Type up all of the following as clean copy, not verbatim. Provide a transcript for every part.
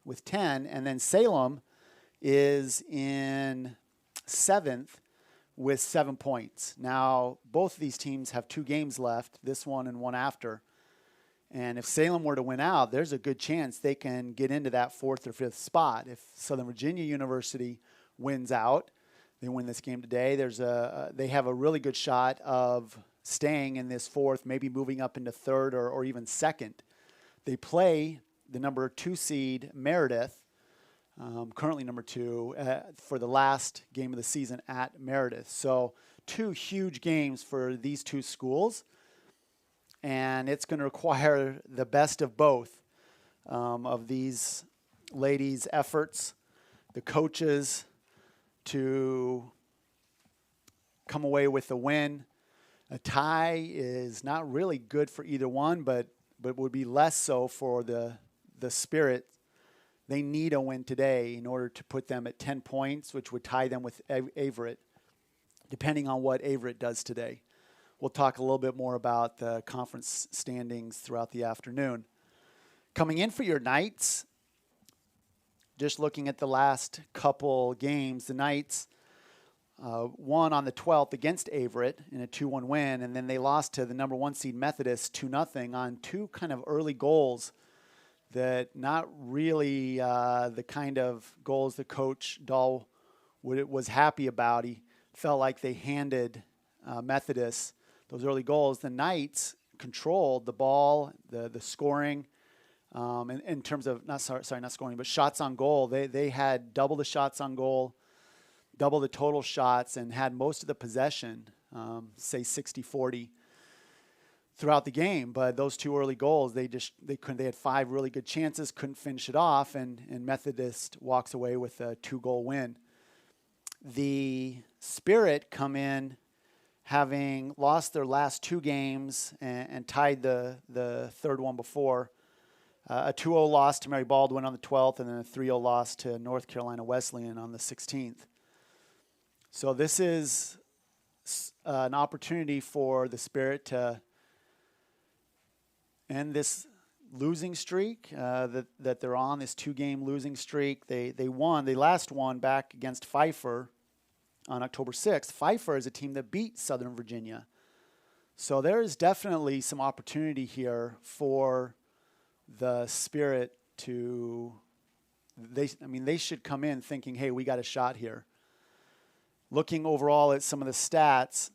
with 10, and then Salem is in 7th with 7 points. Now, both of these teams have 2 games left, this one and one after. And if Salem were to win out, there's a good chance they can get into that 4th or 5th spot. If Southern Virginia University wins out, they win this game today, they have a really good shot of staying in this 4th, maybe moving up into 3rd or even 2nd. They play the number 2 seed Meredith, currently number 2, for the last game of the season at Meredith. So 2 huge games for these 2 schools, and it's going to require the best of both of these ladies' efforts, the coaches to come away with a win. A tie is not really good for either one, but would be less so for the Spirit. They need a win today in order to put them at 10 points, which would tie them with Averett, depending on what Averett does today. We'll talk a little bit more about the conference standings throughout the afternoon. Coming in for your Knights, just looking at the last couple games, the Knights won on the 12th against Averett in a 2-1 win, and then they lost to the number 1 seed Methodist 2-0 on 2 kind of early goals that not really the kind of goals that Coach Dahl was happy about. He felt like they handed Methodist those early goals. The Knights controlled the ball, the scoring, in terms of, not scoring, but shots on goal. They had double the shots on goal, double the total shots, and had most of the possession, say 60-40 throughout the game. But those 2 early goals, they had 5 really good chances, couldn't finish it off, and Methodist walks away with a 2-goal win. The Spirit come in having lost their last 2 games and tied the third one before. A 2-0 loss to Mary Baldwin on the 12th, and then a 3-0 loss to North Carolina Wesleyan on the 16th. So this is an opportunity for the Spirit to end this losing streak that they're on, this 2-game losing streak. They last won back against Pfeiffer on October 6th. Pfeiffer is a team that beat Southern Virginia. So there is definitely some opportunity here for the Spirit to, they should come in thinking, hey, we got a shot here. Looking overall at some of the stats,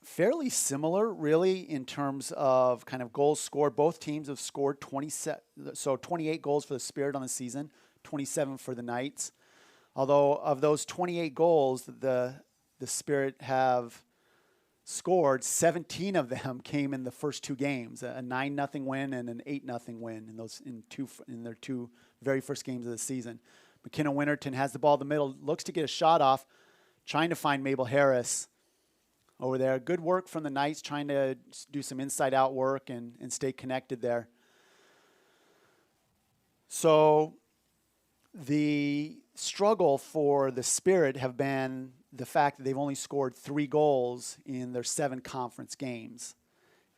fairly similar, really, in terms of kind of goals scored. Both teams have scored 28 goals for the Spirit on the season, 27 for the Knights. Although of those 28 goals the Spirit have scored, 17 of them came in the first 2 games, a 9-0 win and an 8-0 win in their 2 very first games of the season. McKenna Winterton has the ball in the middle, looks to get a shot off, trying to find Mabel Harris over there. Good work from the Knights, trying to do some inside-out work and stay connected there. So the struggle for the Spirit have been the fact that they've only scored 3 goals in their 7 conference games,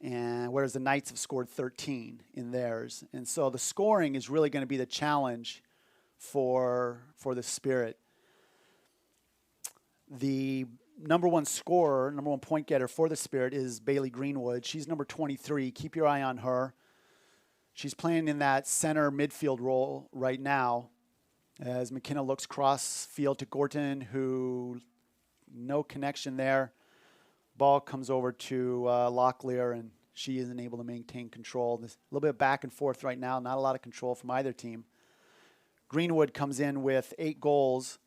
and whereas the Knights have scored 13 in theirs. And so the scoring is really going to be the challenge for the Spirit. The number 1 scorer, number 1 point getter for the Spirit is Bailey Greenwood. She's number 23. Keep your eye on her. She's playing in that center midfield role right now as McKenna looks cross field to Gorton, who no connection there. Ball comes over to Locklear, and she isn't able to maintain control. There's a little bit of back and forth right now, not a lot of control from either team. Greenwood comes in with 8 goals,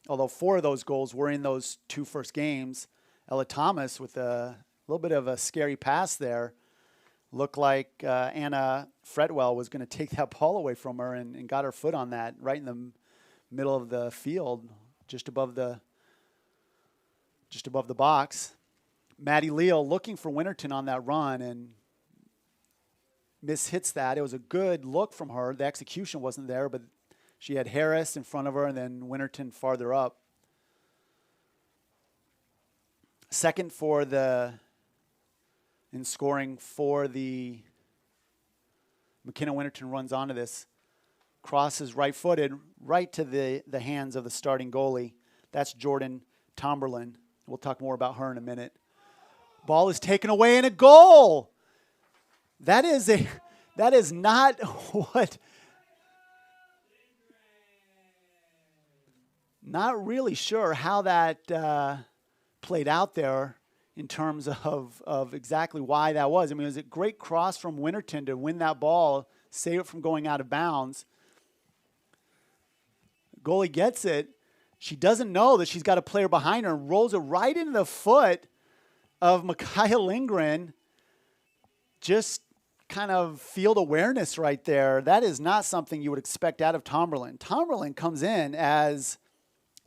although 4 of those goals were in those 2 first games. Ella Thomas with a little bit of a scary pass there. Looked like Anna Fretwell was going to take that ball away from her and got her foot on that right in the middle of the field, just above the box. Maddie Leal looking for Winterton on that run and mishits that. It was a good look from her. The execution wasn't there, but she had Harris in front of her and then Winterton farther up. Second in scoring for the McKenna Winterton runs onto this crosses right-footed right to the hands of the starting goalie. That's Jordan Tomberlin. We'll talk more about her in a minute. Ball is taken away and a goal. That is not what. Not really sure how that played out there in terms of exactly why that was. I mean, it was a great cross from Winterton to win that ball, save it from going out of bounds. Goalie gets it. She doesn't know that she's got a player behind her and rolls it right into the foot of Micaiah Lindgren. Just kind of field awareness right there. That is not something you would expect out of Tomberlin. Tomberlin comes in as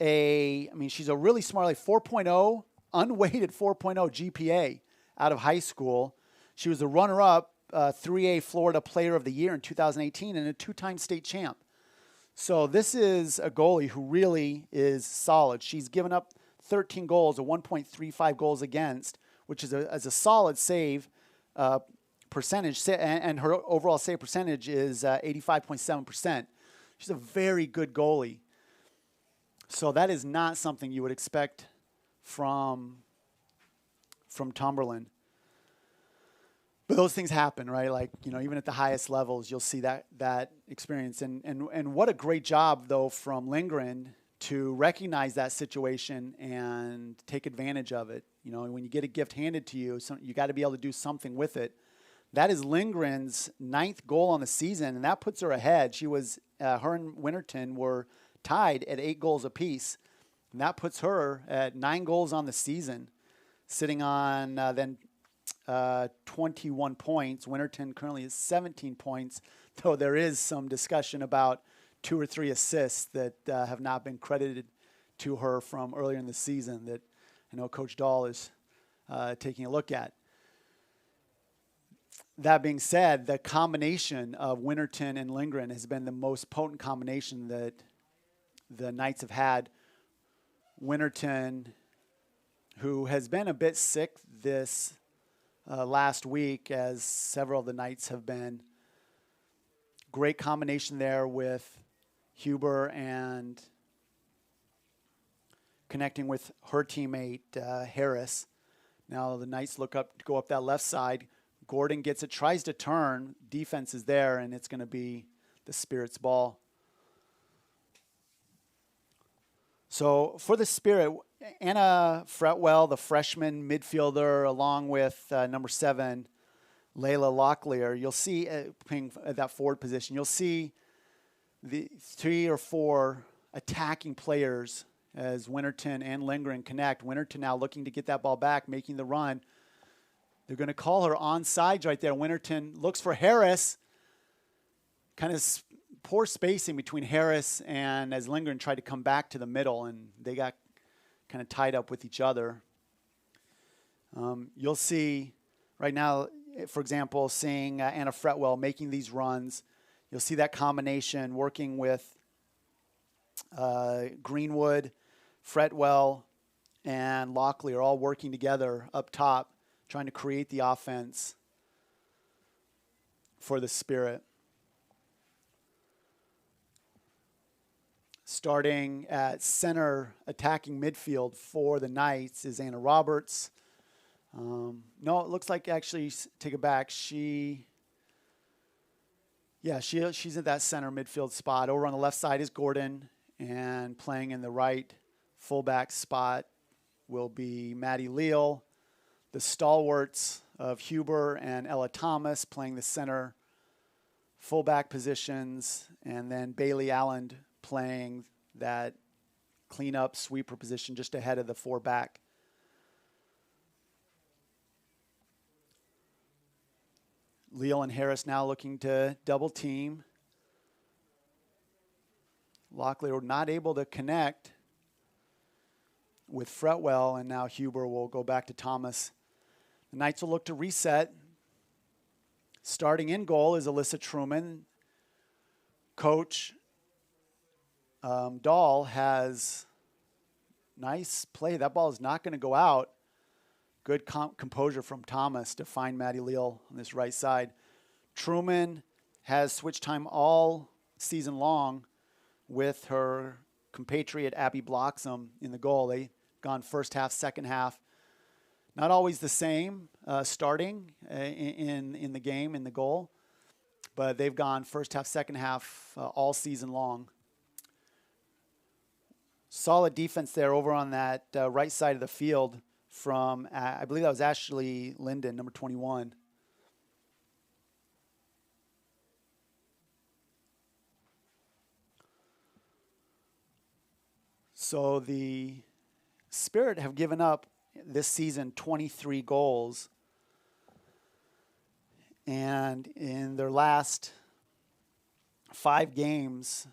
she's a really smart, like 4.0, unweighted 4.0 GPA out of high school. She was the runner-up 3A Florida Player of the Year in 2018 and a two-time state champ. So this is a goalie who really is solid. She's given up 13 goals, a 1.35 goals against, which is a solid save percentage, and her overall save percentage is 85.7%. She's a very good goalie. So that is not something you would expect from Tomberlin. But those things happen, right? Like, even at the highest levels, you'll see that experience. And what a great job, though, from Lindgren to recognize that situation and take advantage of it. When you get a gift handed to you, you got to be able to do something with it. That is Lindgren's 9th goal on the season, and that puts her ahead. Her and Winterton were tied at 8 goals apiece, and that puts her at 9 goals on the season, sitting on 21 points. Winterton currently is 17 points, though there is some discussion about 2 or 3 assists that have not been credited to her from earlier in the season that I know Coach Dahl is taking a look at. That being said, the combination of Winterton and Lindgren has been the most potent combination that the Knights have had. Winterton, who has been a bit sick this last week, as several of the Knights have been. Great combination there with Huber and connecting with her teammate, Harris. Now the Knights go up that left side. Gordon gets it, tries to turn. Defense is there, and it's going to be the Spirit's ball. So for the Spirit, Anna Fretwell, the freshman midfielder, along with number 7, Layla Locklear, you'll see playing at that forward position, you'll see the 3 or 4 attacking players as Winterton and Lindgren connect. Winterton now looking to get that ball back, making the run. They're going to call her onside right there. Winterton looks for Harris. Kind of poor spacing between Harris and as Lindgren tried to come back to the middle, and they got kind of tied up with each other. You'll see right now, for example, seeing Anna Fretwell making these runs. You'll see that combination working with Greenwood, Fretwell, and Locklear all working together up top, trying to create the offense for the Spirit. Starting at center attacking midfield for the Knights is Anna Roberts. No, it looks like actually, take it back. She's at that center midfield spot. Over on the left side is Gordon, and playing in the right fullback spot will be Maddie Leal. The stalwarts of Huber and Ella Thomas playing the center fullback positions, and then Bailey Allen playing that cleanup sweeper position just ahead of the 4-back. Leal and Harris now looking to double team. Locklear not able to connect with Fretwell, and now Huber will go back to Thomas. The Knights will look to reset. Starting in goal is Alyssa Truman. Coach Dahl has nice play. That ball is not going to go out. Good composure from Thomas to find Maddie Leal on this right side. Truman has switch time all season long with her compatriot Abby Bloxham in the goal. They gone first half, second half. Not always the same starting in the game, in the goal, but they've gone first half, second half all season long. Solid defense there over on that right side of the field from, I believe that was Ashley Linden, number 21. So the Spirit have given up this season 23 goals. And in their last 5 games,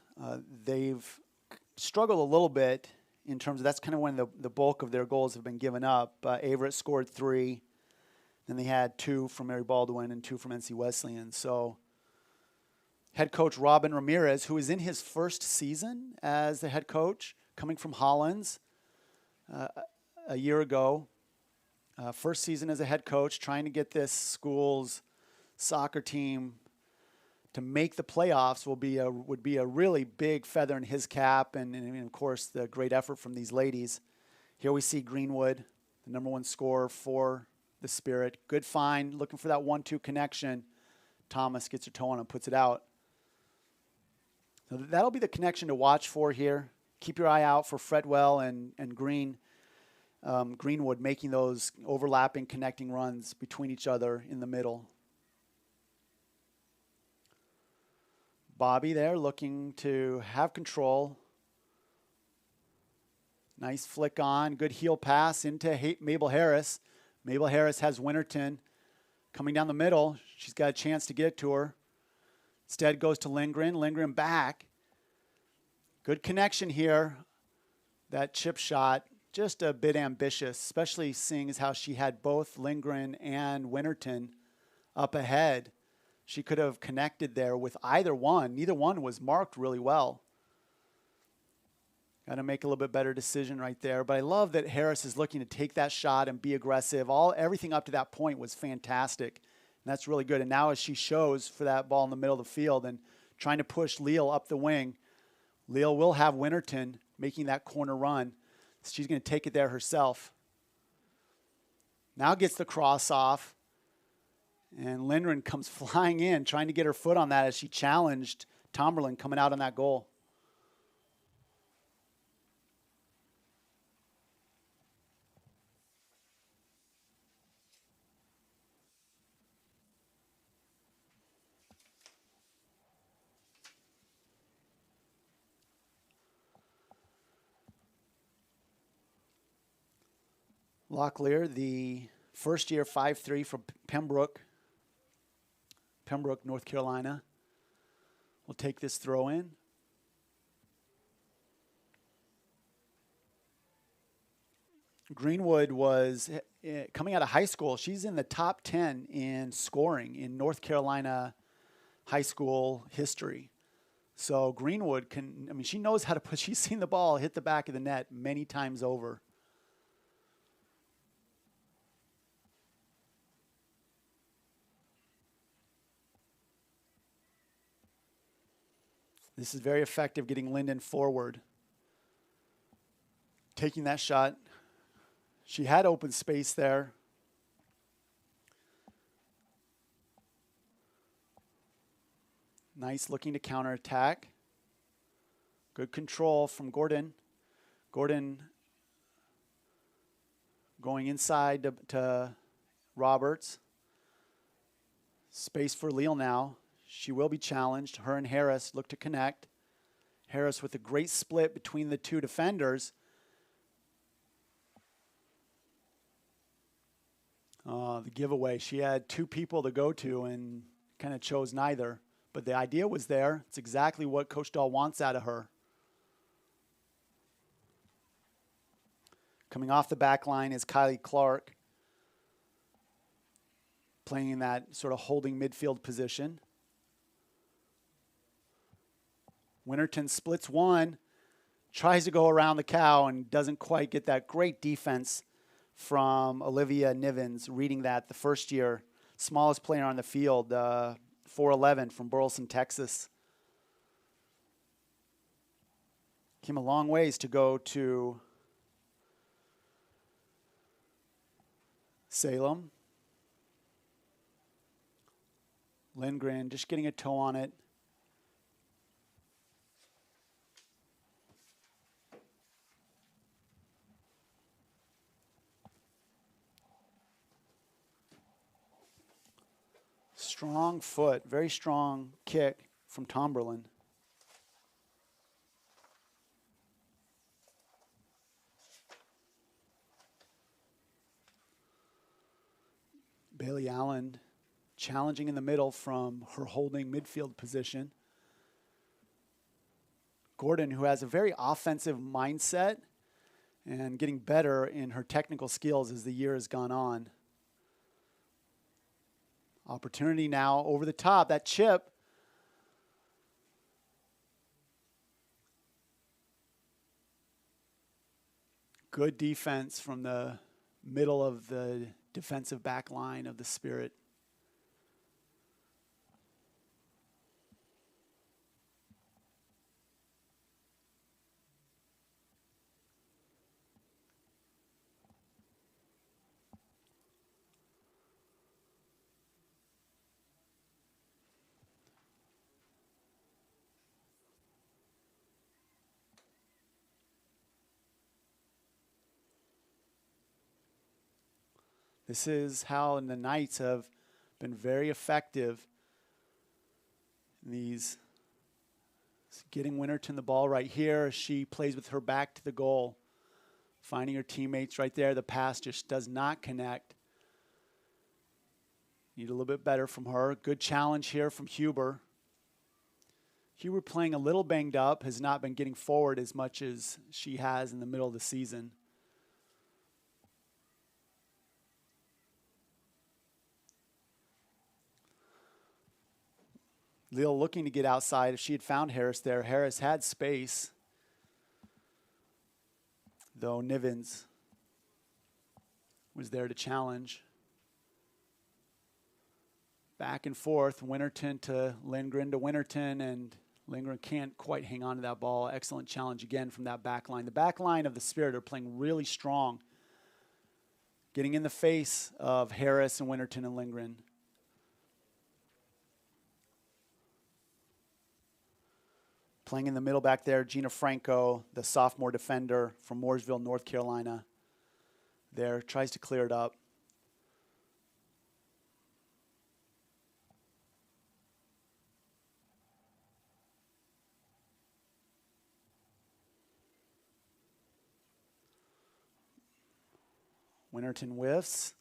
they've struggled a little bit in terms of, that's kind of when the bulk of their goals have been given up. Averett scored 3. Then they had 2 from Mary Baldwin and 2 from NC Wesleyan. So head coach Robin Ramirez, who is in his first season as the head coach, coming from Hollins a year ago. First season as a head coach, trying to get this school's soccer team to make the playoffs would be a really big feather in his cap, and of course the great effort from these ladies. Here we see Greenwood, the number 1 scorer for the Spirit. Good find, looking for that 1-2 connection. Thomas gets her toe on and puts it out. So that'll be the connection to watch for here. Keep your eye out for Fretwell and Greenwood making those overlapping, connecting runs between each other in the middle. Bobby there looking to have control. Nice flick on. Good heel pass into Mabel Harris. Mabel Harris has Winterton coming down the middle. She's got a chance to get it to her. Instead goes to Lindgren. Lindgren back. Good connection here. That chip shot, just a bit ambitious, especially seeing as how she had both Lindgren and Winterton up ahead. She could have connected there with either one. Neither one was marked really well. Got to make a little bit better decision right there. But I love that Harris is looking to take that shot and be aggressive. Everything up to that point was fantastic. And that's really good. And now as she shows for that ball in the middle of the field and trying to push Leal up the wing, Leal will have Winterton making that corner run. She's going to take it there herself. Now gets the cross off. And Lindgren comes flying in, trying to get her foot on that as she challenged Tomberlin coming out on that goal. Locklear, the first year 5-3 from Pembroke, North Carolina, will take this throw in. Greenwood was coming out of high school. She's in the top 10 in scoring in North Carolina high school history. So Greenwood she knows how to put, she's seen the ball hit the back of the net many times over. This is very effective, getting Linden forward. Taking that shot. She had open space there. Nice looking to counterattack. Good control from Gordon. Gordon going inside to Roberts. Space for Leal now. She will be challenged. Her and Harris look to connect. Harris with a great split between the two defenders. The giveaway. She had 2 people to go to and kind of chose neither. But the idea was there. It's exactly what Coach Dahl wants out of her. Coming off the back line is Kylie Clark, playing in that sort of holding midfield position. Winterton splits one, tries to go around the cow and doesn't quite get that great defense from Olivia Nivens, reading that the first year. Smallest player on the field, 4'11" from Burleson, Texas. Came a long ways to go to Salem. Lindgren just getting a toe on it. Strong foot, very strong kick from Tomberlin. Bailey Allen challenging in the middle from her holding midfield position. Gordon, who has a very offensive mindset and getting better in her technical skills as the year has gone on. Opportunity now over the top. That chip. Good defense from the middle of the defensive back line of the Spirit. This is how the Knights have been very effective in these. Getting Winterton the ball right here. She plays with her back to the goal. Finding her teammates right there. The pass just does not connect. Need a little bit better from her. Good challenge here from Huber. Huber playing a little banged up. Has not been getting forward as much as she has in the middle of the season. Lille looking to get outside. If she had found Harris there, Harris had space. Though Nivens was there to challenge. Back and forth, Winterton to Lindgren to Winterton, and Lindgren can't quite hang on to that ball. Excellent challenge again from that back line. The back line of the Spirit are playing really strong. Getting in the face of Harris and Winterton and Lindgren. Playing in the middle back there, Gina Franco, the sophomore defender from Mooresville, North Carolina. There, tries to clear it up. Winterton whiffs,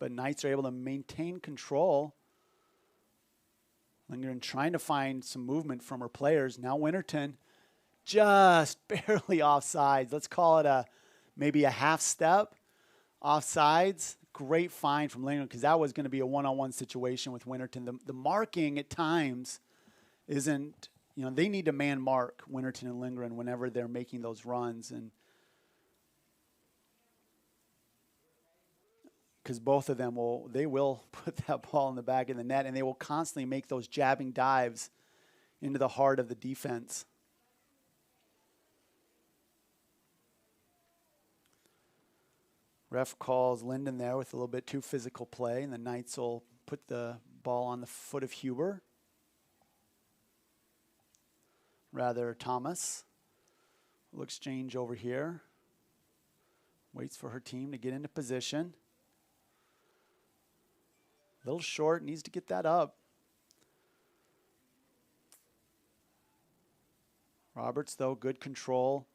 but Knights are able to maintain control. Lindgren trying to find some movement from her players. Now Winterton just barely offsides. Let's call it maybe a half step offsides. Great find from Lindgren because that was going to be a one-on-one situation with Winterton. The marking at times isn't, they need to man mark Winterton and Lindgren whenever they're making those runs. And because both of them will put that ball in the back of the net, and they will constantly make those jabbing dives into the heart of the defense. Ref calls Linden there with a little bit too physical play, and the Knights will put the ball on the foot of Huber. Rather, Thomas will exchange over here. Waits for her team to get into position. A little short, needs to get that up. Roberts, though, good control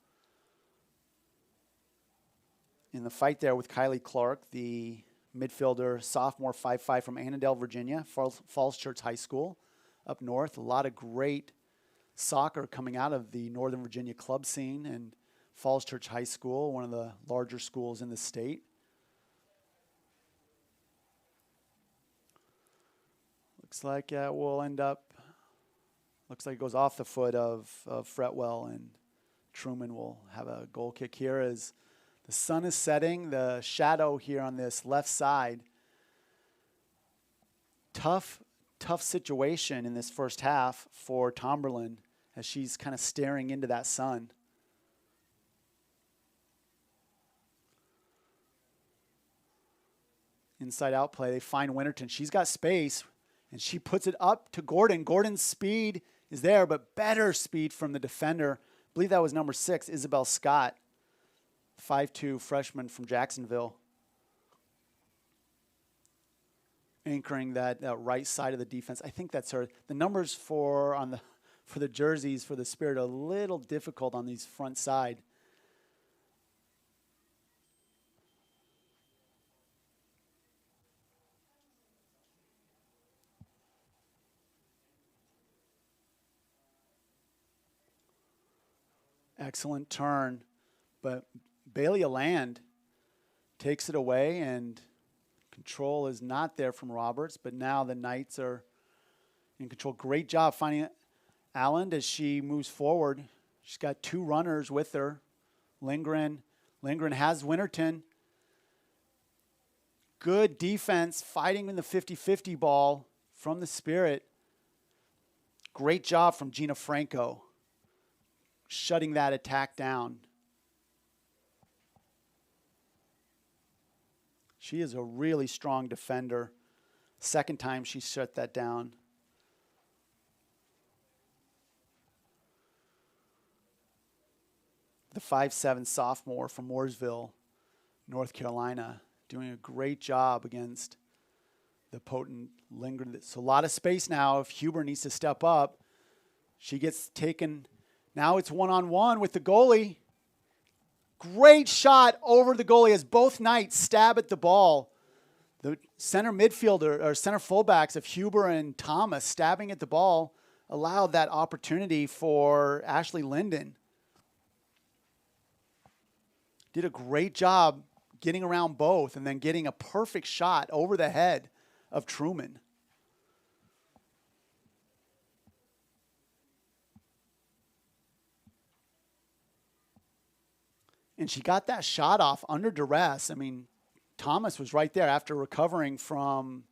in the fight there with Kylie Clark, the midfielder, sophomore 5'5" from Annandale, Virginia, Falls Church High School up north. A lot of great soccer coming out of the Northern Virginia club scene, and Falls Church High School, one of the larger schools in the state. Looks like we'll end up, looks like it goes off the foot of Fretwell, and Truman will have a goal kick here as the sun is setting. The shadow here on this left side. Tough situation in this first half for Tomberlin as she's kind of staring into that sun. inside-out play. They find Winterton. She's got space, and she puts it up to Gordon. Gordon's speed is there, but better speed from the defender. I believe that was number 6, Isabel Scott, 5'2", freshman from Jacksonville. Anchoring that right side of the defense. I think that's her. The numbers for the jerseys for the Spirit are a little difficult on these front side. Excellent turn, but Bailey Aland takes it away, and control is not there from Roberts, but now the Knights are in control. Great job finding Allen as she moves forward. She's got 2 runners with her. Lindgren has Winterton. Good defense, fighting in the 50-50 ball from the Spirit. Great job from Gina Franco, shutting that attack down. She is a really strong defender. Second time she shut that down. The 5'7" sophomore from Mooresville, North Carolina, doing a great job against the potent Lindgren. So a lot of space now. If Huber needs to step up, she gets taken. Now it's one-on-one with the goalie. Great shot over the goalie as both Knights stab at the ball. The center midfielder or center fullbacks of Huber and Thomas stabbing at the ball allowed that opportunity for Ashley Linden. Did a great job getting around both and then getting a perfect shot over the head of Truman. And she got that shot off under duress. I mean, Thomas was right there after recovering from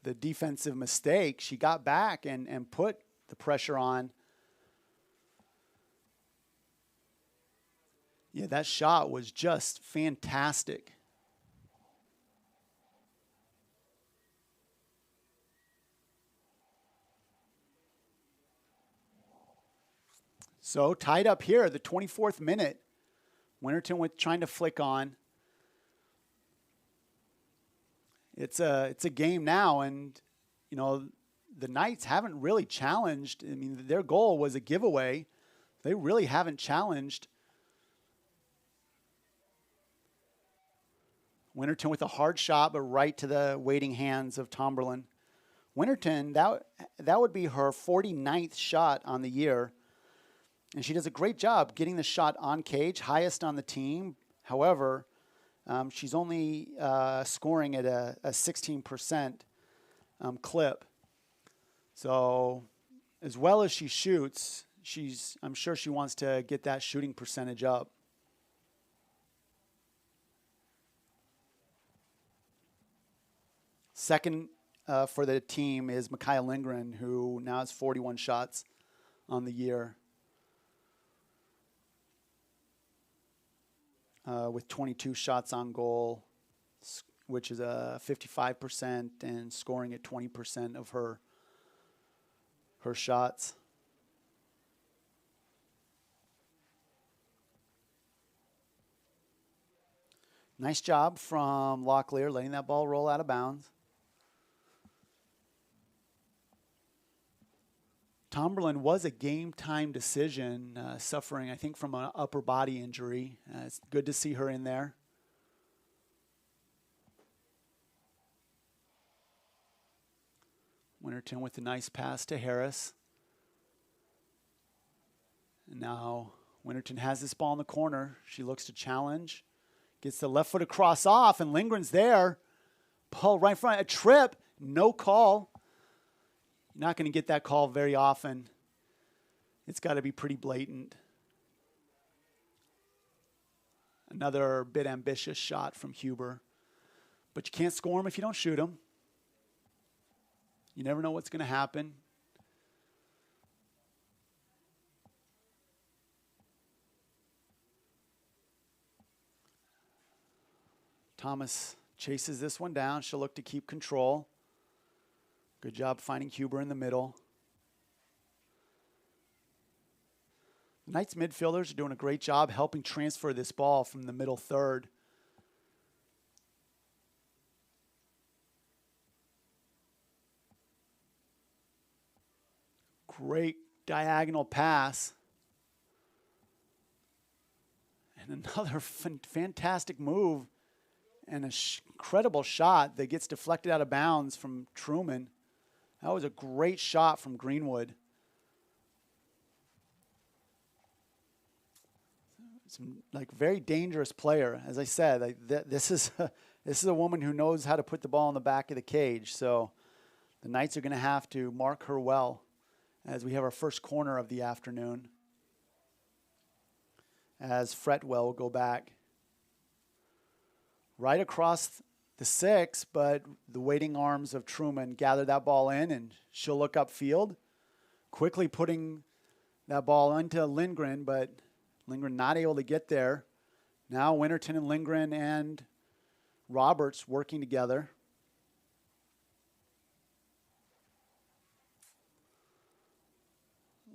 the defensive mistake. She got back and put the pressure on. Yeah, that shot was just fantastic. So tied up here, the 24th minute. Winterton with trying to flick on. It's a game now, and you know the Knights haven't really challenged. I mean, their goal was a giveaway. They really haven't challenged. Winterton with a hard shot, but right to the waiting hands of Tomberlin. Winterton, that would be her 49th shot on the year. And she does a great job getting the shot on cage, highest on the team. However, she's only scoring at a 16% clip. So as well as she shoots, I'm sure she wants to get that shooting percentage up. Second for the team is Micaiah Lindgren, who now has 41 shots on the year. With 22 shots on goal, which is a 55%, and scoring at 20% of her shots. Nice job from Locklear letting that ball roll out of bounds. Tomberlin was a game-time decision, suffering, I think, from an upper body injury. It's good to see her in there. Winterton with a nice pass to Harris. And now Winterton has this ball in the corner. She looks to challenge. Gets the left foot across off, and Lindgren's there. Ball right in front. A trip, no call. Not going to get that call very often. It's got to be pretty blatant. Another bit ambitious shot from Huber. But you can't score him if you don't shoot him. You never know what's going to happen. Thomas chases this one down. She'll look to keep control. Good job finding Huber in the middle. The Knights midfielders are doing a great job helping transfer this ball from the middle third. Great diagonal pass. And another fantastic move and an incredible shot that gets deflected out of bounds from Truman. That was a great shot from Greenwood. Some, very dangerous player. As I said, this is a woman who knows how to put the ball in the back of the cage. So the Knights are going to have to mark her well as we have our first corner of the afternoon. As Fretwell will go back right across the 6, but the waiting arms of Truman gather that ball in, and she'll look upfield, quickly putting that ball into Lindgren, but Lindgren not able to get there. Now Winterton and Lindgren and Roberts working together.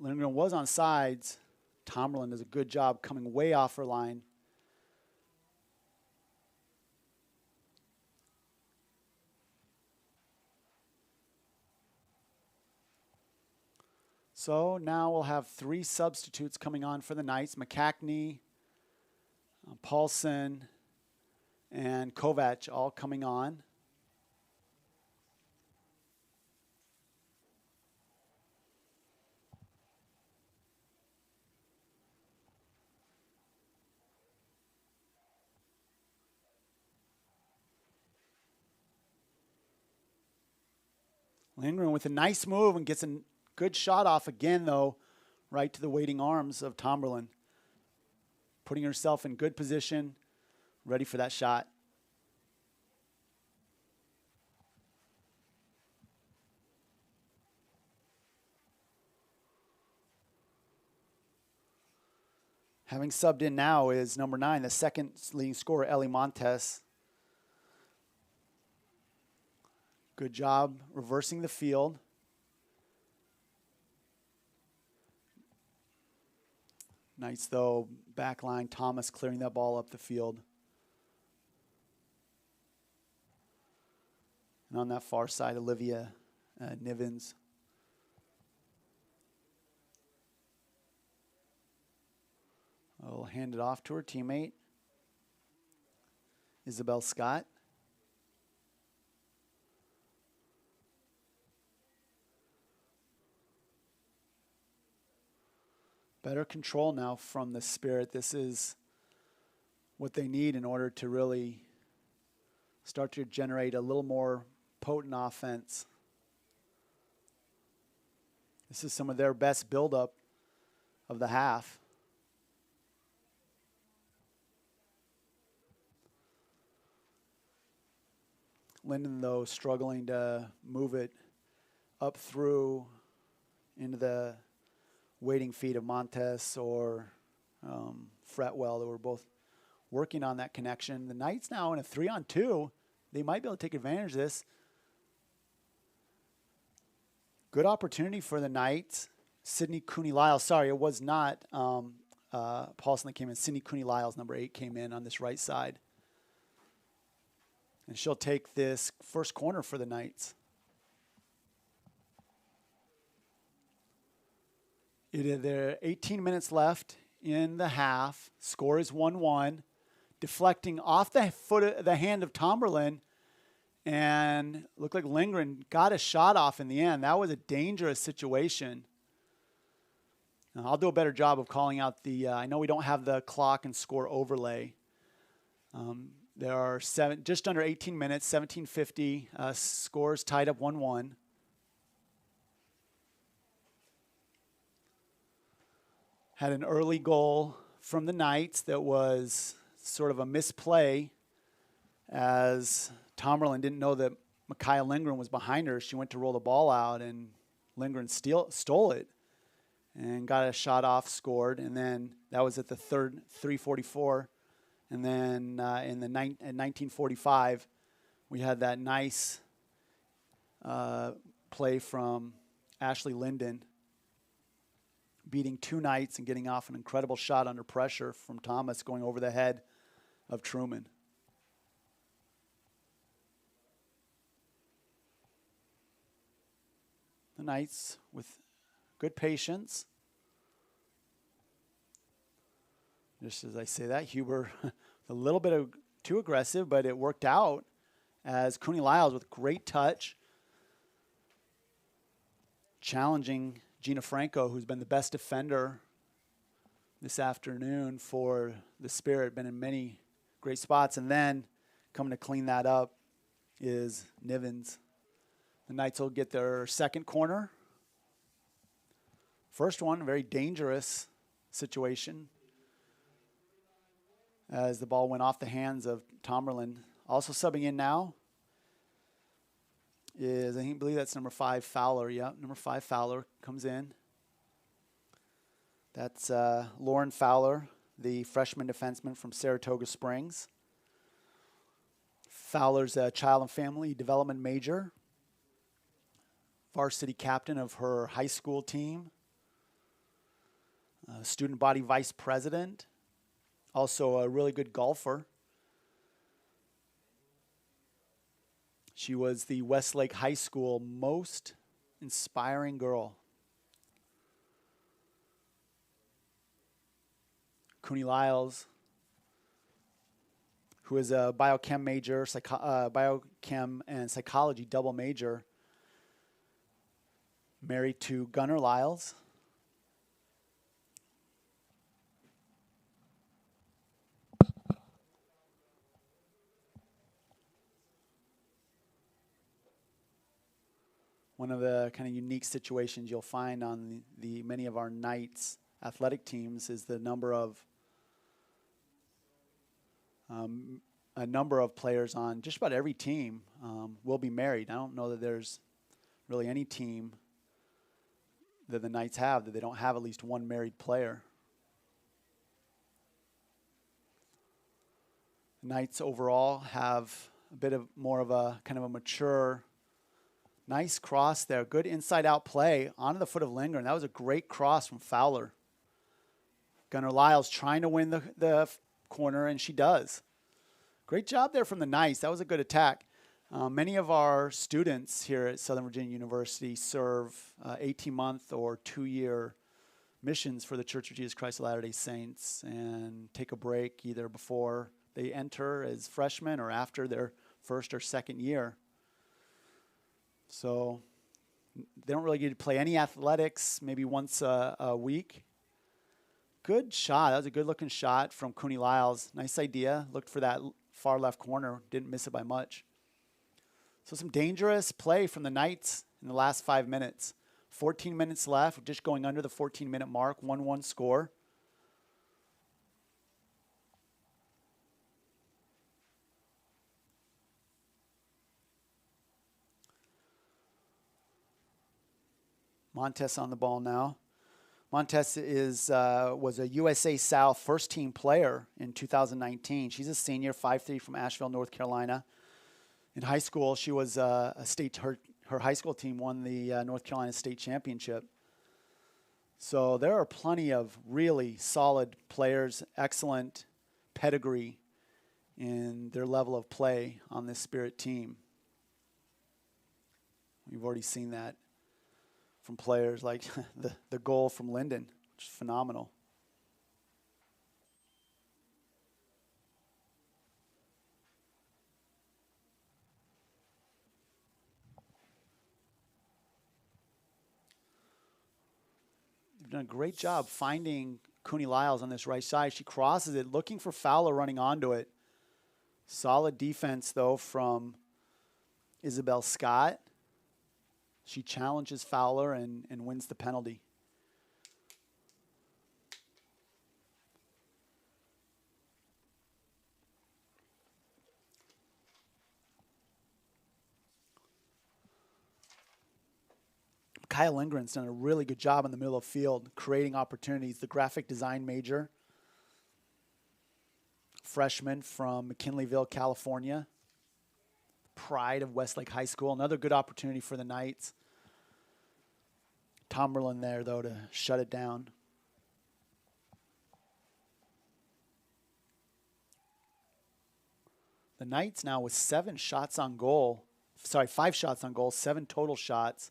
Lindgren was on sides. Tomberlin does a good job coming way off her line. So now we'll have 3 substitutes coming on for the Knights. McCackney, Paulson, and Kovac all coming on. Lindgren with a nice move and gets a good shot off again, though, right to the waiting arms of Tomberlin. Putting herself in good position, ready for that shot. Having subbed in now is number 9, the second leading scorer, Ellie Montes. Good job reversing the field. Nice, though, back line. Thomas clearing that ball up the field. And on that far side, Olivia Nivens. I'll hand it off to her teammate, Isabel Scott. Better control now from the Spirit. This is what they need in order to really start to generate a little more potent offense. This is some of their best buildup of the half. Linden, though, struggling to move it up through into the waiting feet of Montes or Fretwell. They were both working on that connection. The Knights now in a 3-on-2. They might be able to take advantage of this. Good opportunity for the Knights. Sydney Cooney-Lyles. Sorry, it was not Paulson that came in. Sydney Cooney-Lyles, number 8, came in on this right side. And she'll take this first corner for the Knights. There are 18 minutes left in the half. Score is 1-1. Deflecting off the hand of Tomberlin. And looked like Lindgren got a shot off in the end. That was a dangerous situation. Now, I'll do a better job of calling out the, I know we don't have the clock and score overlay. There are just under 18 minutes, 17:50. Scores tied up 1-1. Had an early goal from the Knights that was sort of a misplay as Tomberlin didn't know that Micaiah Lindgren was behind her. She went to roll the ball out, and Lindgren stole it and got a shot off, scored. And then that was at the third, 3:44. And then at 19:45, We had that nice play from Ashley Linden, beating two Knights and getting off an incredible shot under pressure from Thomas going over the head of Truman. The Knights with good patience. Just as I say that, Huber a little bit too aggressive, but it worked out as Cooney Lyles with great touch, challenging Gina Franco, who's been the best defender this afternoon for the Spirit, been in many great spots. And then coming to clean that up is Nivens. The Knights will get their second corner. First one, a very dangerous situation as the ball went off the hands of Tomerlin. Also subbing in now is, I believe that's number 5, Fowler. Yep, number 5, Fowler comes in. That's Lauren Fowler, the freshman defenseman from Saratoga Springs. Fowler's a child and family development major, varsity captain of her high school team, student body vice president, also a really good golfer. She was the Westlake High School most inspiring girl. Cooney Lyles, who is a biochem major, biochem and psychology double major, married to Gunnar Lyles. One of the kind of unique situations you'll find on the many of our Knights athletic teams is the number of players on just about every team will be married. I don't know that there's really any team that the Knights have that they don't have at least one married player. The Knights overall have a bit of more of a kind of a mature, nice cross there. Good inside-out play onto the foot of Lindgren. That was a great cross from Fowler. Gunnar Lyles trying to win the corner, and she does. Great job there from the Knights. That was a good attack. Many of our students here at Southern Virginia University serve 18-month or 2-year missions for the Church of Jesus Christ of Latter-day Saints and take a break either before they enter as freshmen or after their first or second year. So they don't really get to play any athletics, maybe once a week. Good shot. That was a good-looking shot from Cooney Lyles. Nice idea. Looked for that far left corner. Didn't miss it by much. So some dangerous play from the Knights in the last 5 minutes. 14 minutes left, just going under the 14-minute mark, 1-1 score. Montes on the ball now. Montes was a USA South first-team player in 2019. She's a senior, 5'3", from Asheville, North Carolina. In high school, she was her high school team won the North Carolina State Championship. So there are plenty of really solid players, excellent pedigree in their level of play on this Spirit team. We've already seen that from players like the goal from Linden, which is phenomenal. They've done a great job finding Cooney Lyles on this right side. She crosses it, looking for Fowler running onto it. Solid defense, though, from Isabel Scott. She challenges Fowler and wins the penalty. Kyle Lindgren's done a really good job in the middle of the field, creating opportunities. The graphic design major, freshman from McKinleyville, California. pride of Westlake High School. Another good opportunity for the Knights. Tomberlin there, though, to shut it down. The Knights now with 5 shots on goal, 7 total shots.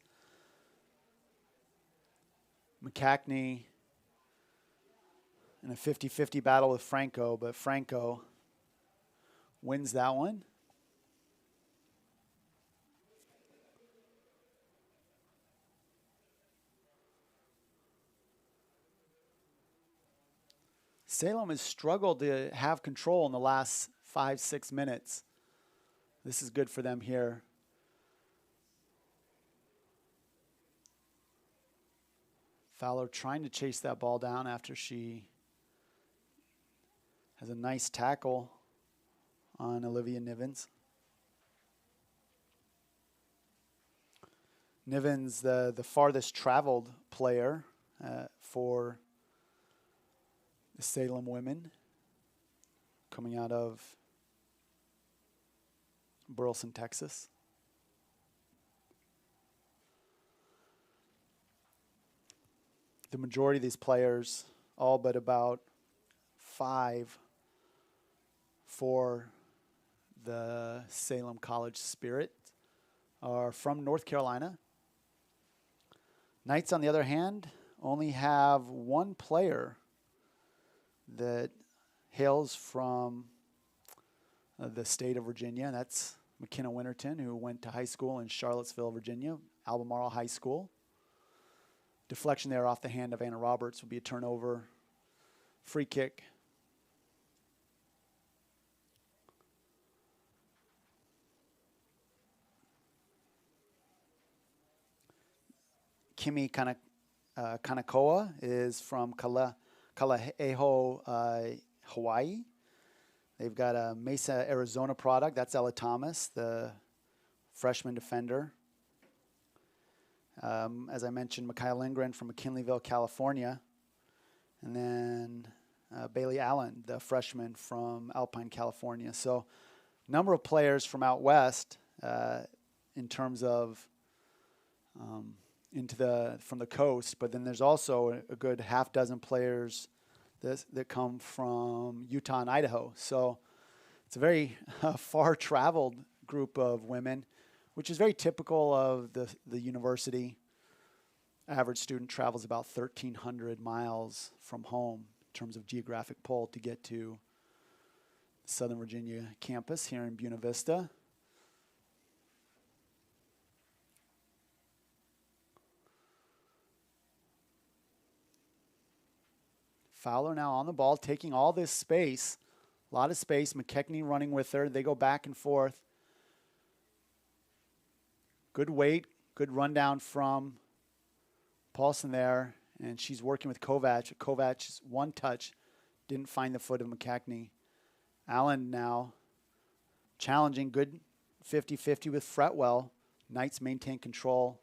McCackney in a 50-50 battle with Franco, but Franco wins that one. Salem has struggled to have control in the last 5-6 minutes. This is good for them here. Fowler trying to chase that ball down after she has a nice tackle on Olivia Nivens. Nivens, the farthest traveled player for the Salem women, coming out of Burleson, Texas. The majority of these players, all but about 5 for the Salem College Spirit, are from North Carolina. Knights, on the other hand, only have 1 player that hails from the state of Virginia. That's McKenna Winterton, who went to high school in Charlottesville, Virginia, Albemarle High School. Deflection there off the hand of Anna Roberts will be a turnover. Free kick. Kimi Kanakoa is from Kalaeho, Hawaii. They've got a Mesa, Arizona product. That's Ella Thomas, the freshman defender. As I mentioned, Micaiah Lindgren from McKinleyville, California. And then Bailey Allen, the freshman from Alpine, California. So a number of players from out west in terms of from the coast. But then there's also a good half dozen players that come from Utah and Idaho. So it's a very far-traveled group of women, which is very typical of the university. Average student travels about 1,300 miles from home in terms of geographic pull to get to Southern Virginia campus here in Buena Vista. Fowler now on the ball, taking all this space, a lot of space. McKechnie running with her. They go back and forth. Good weight, good rundown from Paulson there, and she's working with Kovac. Kovac's one touch didn't find the foot of McCackney. Allen now challenging, good 50-50 with Fretwell. Knights maintain control.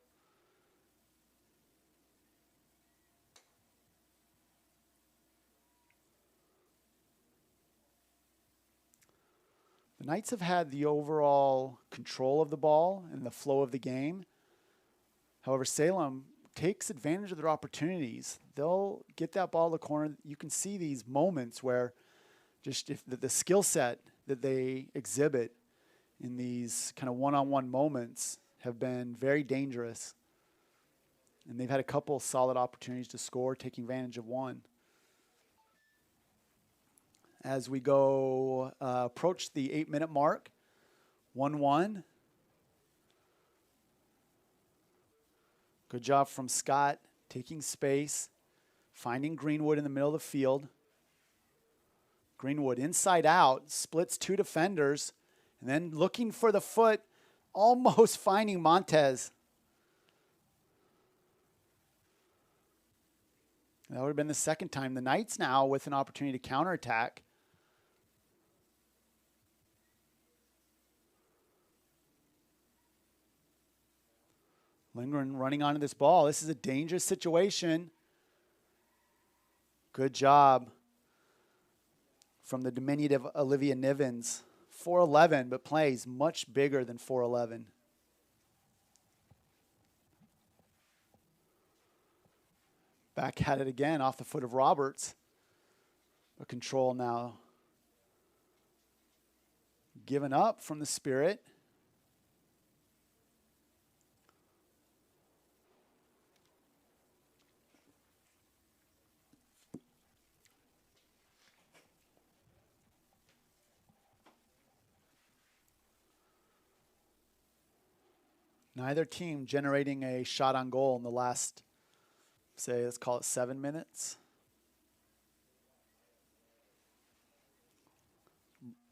The Knights have had the overall control of the ball and the flow of the game. However, Salem takes advantage of their opportunities. They'll get that ball to the corner. You can see these moments where just if the skill set that they exhibit in these kind of one-on-one moments have been very dangerous. And they've had a couple solid opportunities to score, taking advantage of one. As we go approach the 8-minute mark, 1-1. Good job from Scott, taking space, finding Greenwood in the middle of the field. Greenwood inside out, splits 2 defenders, and then looking for the foot, almost finding Montez. That would have been the second time. The Knights now with an opportunity to counterattack. Lindgren running onto this ball. This is a dangerous situation. Good job from the diminutive Olivia Nivens 4'11", but plays much bigger than 4'11". Back at it again off the foot of Roberts. A control now given up from the Spirit. Neither team generating a shot on goal in the last, say, let's call it 7 minutes.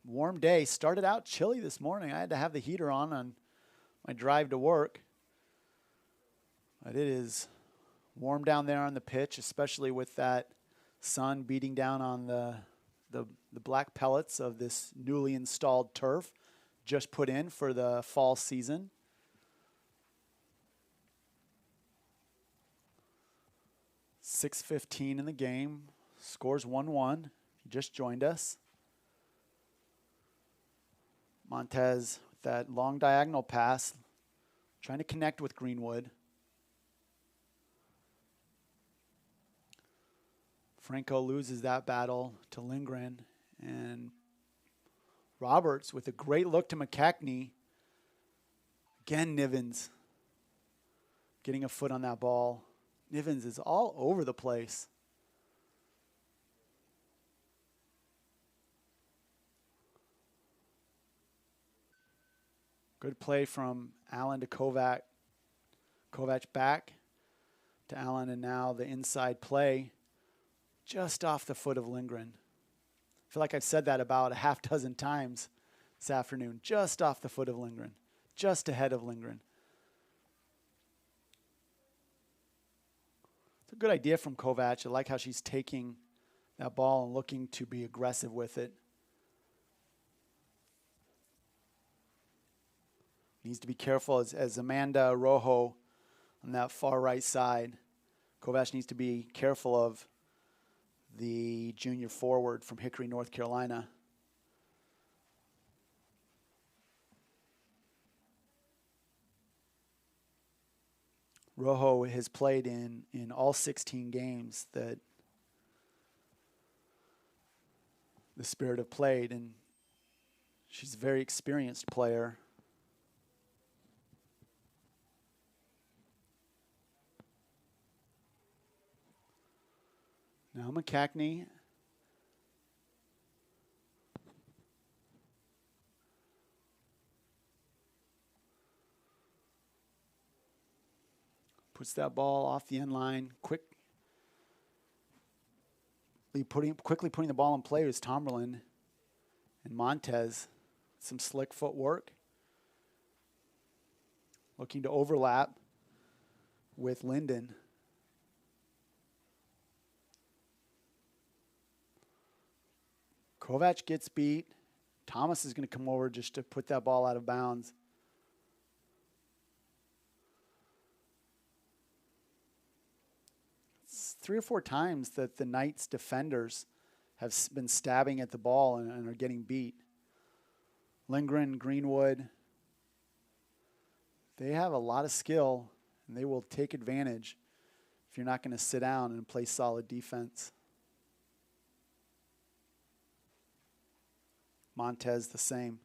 Warm day. Started out chilly this morning. I had to have the heater on my drive to work. But it is warm down there on the pitch, especially with that sun beating down on the black pellets of this newly installed turf just put in for the fall season. .6:15 in the game. Scores 1-1. You just joined us. Montez with that long diagonal pass, trying to connect with Greenwood. Franco loses that battle to Lindgren. And Roberts with a great look to McKechnie. Again, Nivens getting a foot on that ball. Nivens is all over the place. Good play from Allen to Kovac. Kovac back to Allen, and now the inside play just off the foot of Lindgren. I feel like I've said that about a half dozen times this afternoon. Just off the foot of Lindgren. Just ahead of Lindgren. It's a good idea from Kovac. I like how she's taking that ball and looking to be aggressive with it. Needs to be careful as Amanda Rojo on that far right side. Kovac needs to be careful of the junior forward from Hickory, North Carolina. Rojo has played in all 16 games that the Spirit have played, and she's a very experienced player. Now McKechnie. Puts that ball off the end line. Quickly putting the ball in play was Tomerlin and Montez. Some slick footwork. Looking to overlap with Linden. Kovac gets beat. Thomas is going to come over just to put that ball out of bounds. It's 3 or 4 times that the Knights defenders have been stabbing at the ball and are getting beat. Lindgren, Greenwood, they have a lot of skill, and they will take advantage if you're not going to sit down and play solid defense. Montez the same.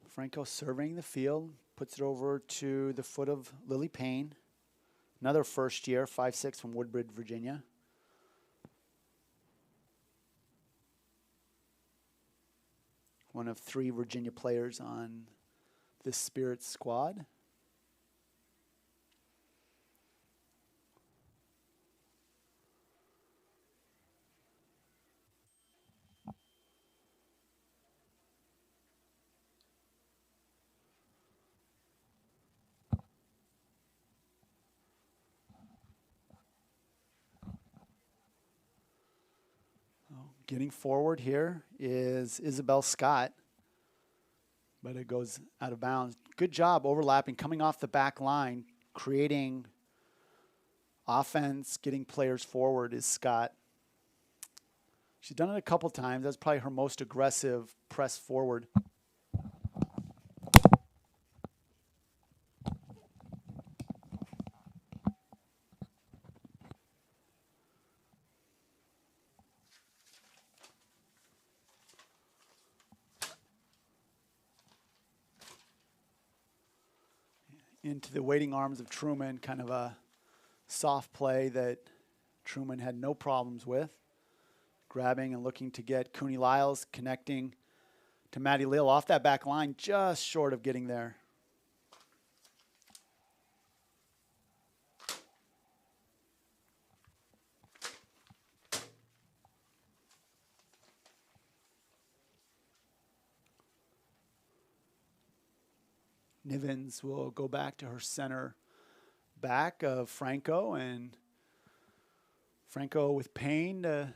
Franco surveying the field, puts it over to the foot of Lily Payne. Another first year, 5'6" from Woodbridge, Virginia. One of 3 Virginia players on this Spirit squad. Getting forward here is Isabel Scott, but it goes out of bounds. Good job overlapping, coming off the back line, creating offense, getting players forward is Scott. She's done it a couple times. That's probably her most aggressive press forward. Into the waiting arms of Truman, kind of a soft play that Truman had no problems with. Grabbing and looking to get Cooney Lyles, connecting to Maddie Lill off that back line, just short of getting there. Nivens will go back to her center back of Franco, and Franco with Payne to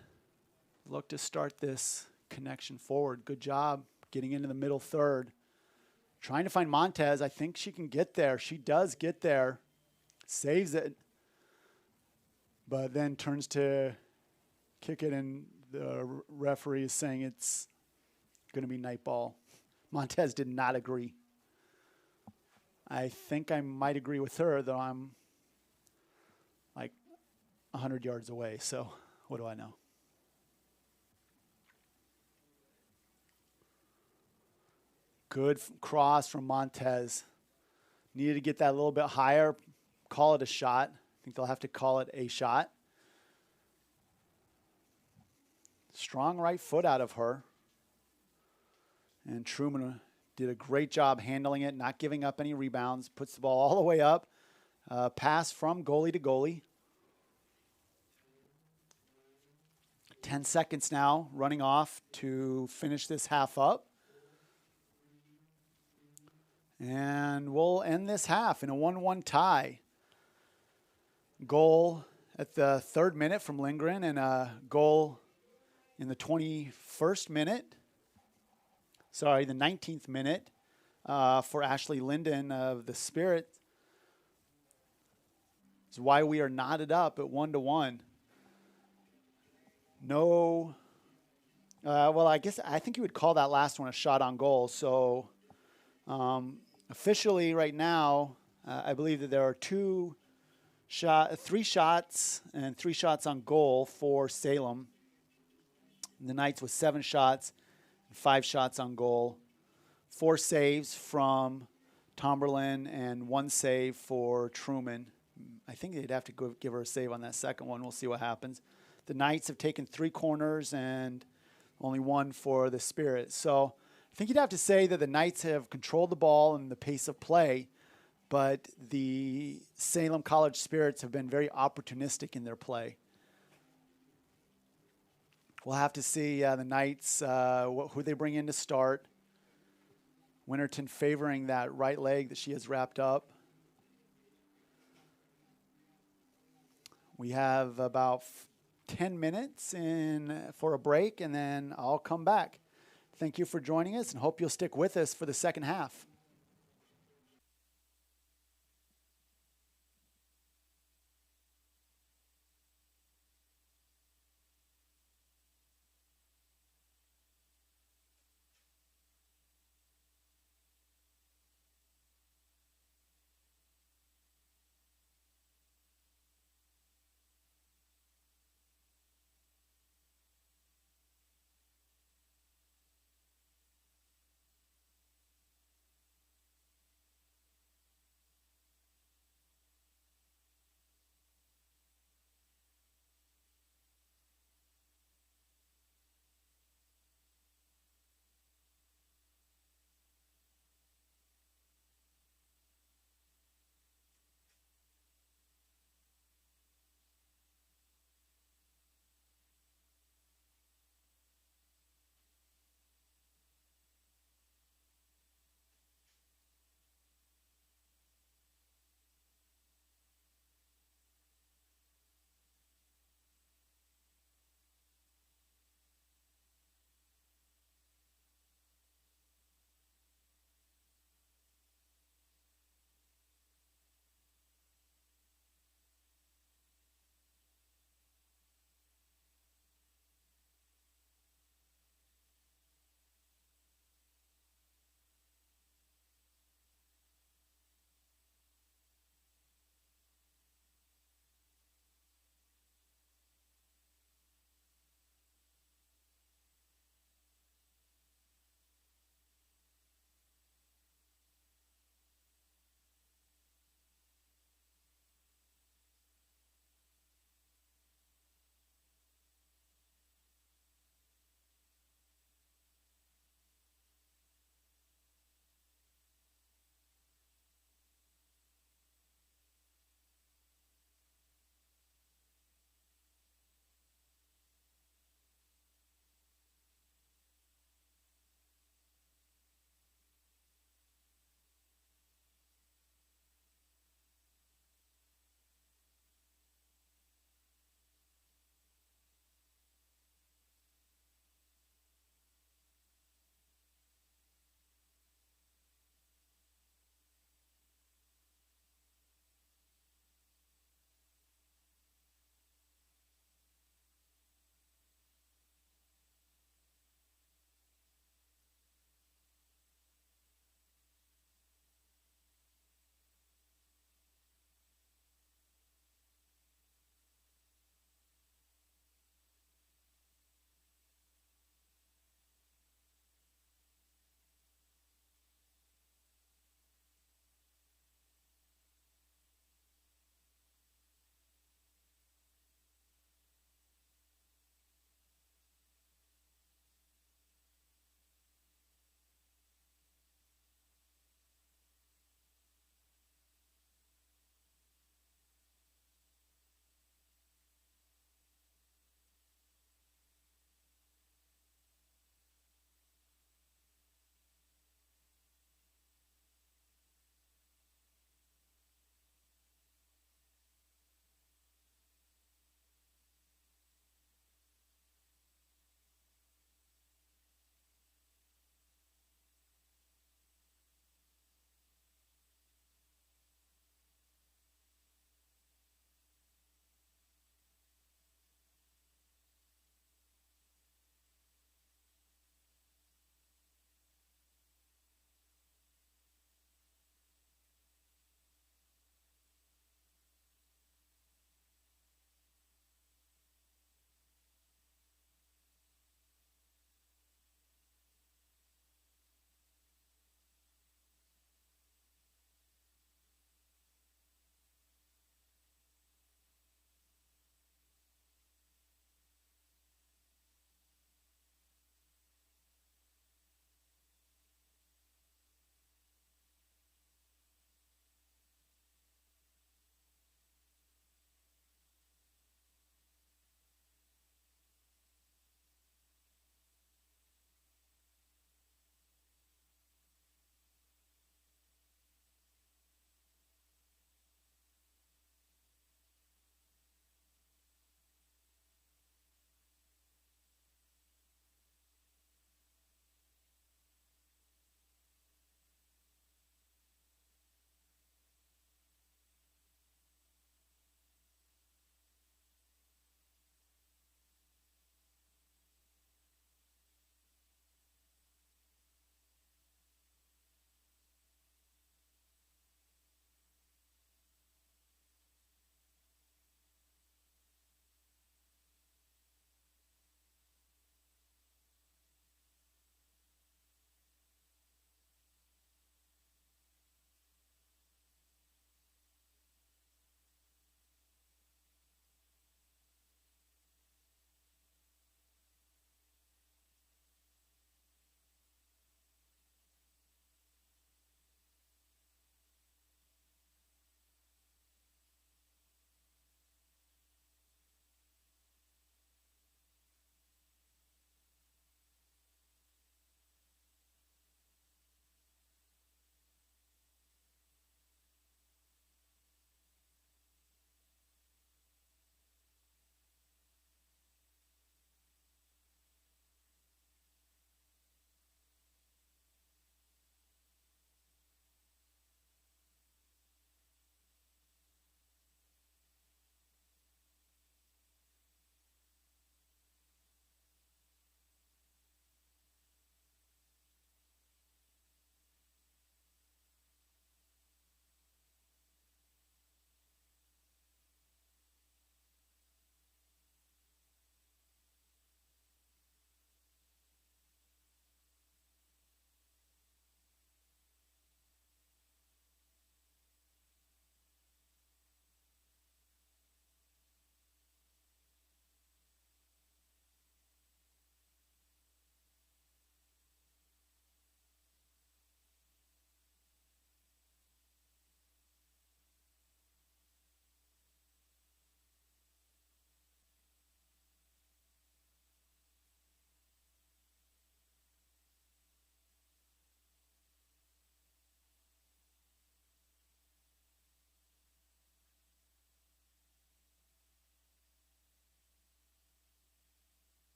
look to start this connection forward. Good job getting into the middle third. Trying to find Montez. I think she can get there. She does get there. Saves it. But then turns to kick it, and the referee is saying it's going to be night ball. Montez did not agree. I think I might agree with her, though I'm like 100 yards away, so what do I know? Good cross from Montez. Needed to get that a little bit higher, call it a shot. I think they'll have to call it a shot. Strong right foot out of her. And Truman did a great job handling it, not giving up any rebounds. Puts the ball all the way up. Pass from goalie to goalie. 10 seconds now running off to finish this half up. And we'll end this half in a 1-1 tie. Goal at the 3rd minute from Lindgren, and a goal in the 21st minute. Sorry, the 19th minute for Ashley Linden of the Spirit. Is why we are knotted up at 1-1. No, well, I think you would call that last one a shot on goal. So officially right now, I believe that there are 3 shots and 3 shots on goal for Salem. The Knights with 7 shots. 5 shots on goal, 4 saves from Tomberlin, and 1 save for Truman. I think they'd have to give her a save on that second one. We'll see what happens. The Knights have taken 3 corners and only 1 for the Spirit. So I think you'd have to say that the Knights have controlled the ball and the pace of play, but the Salem College Spirits have been very opportunistic in their play. We'll have to see the Knights, who they bring in to start. Winterton favoring that right leg that she has wrapped up. We have about 10 minutes for a break, and then I'll come back. Thank you for joining us, and hope you'll stick with us for the second half.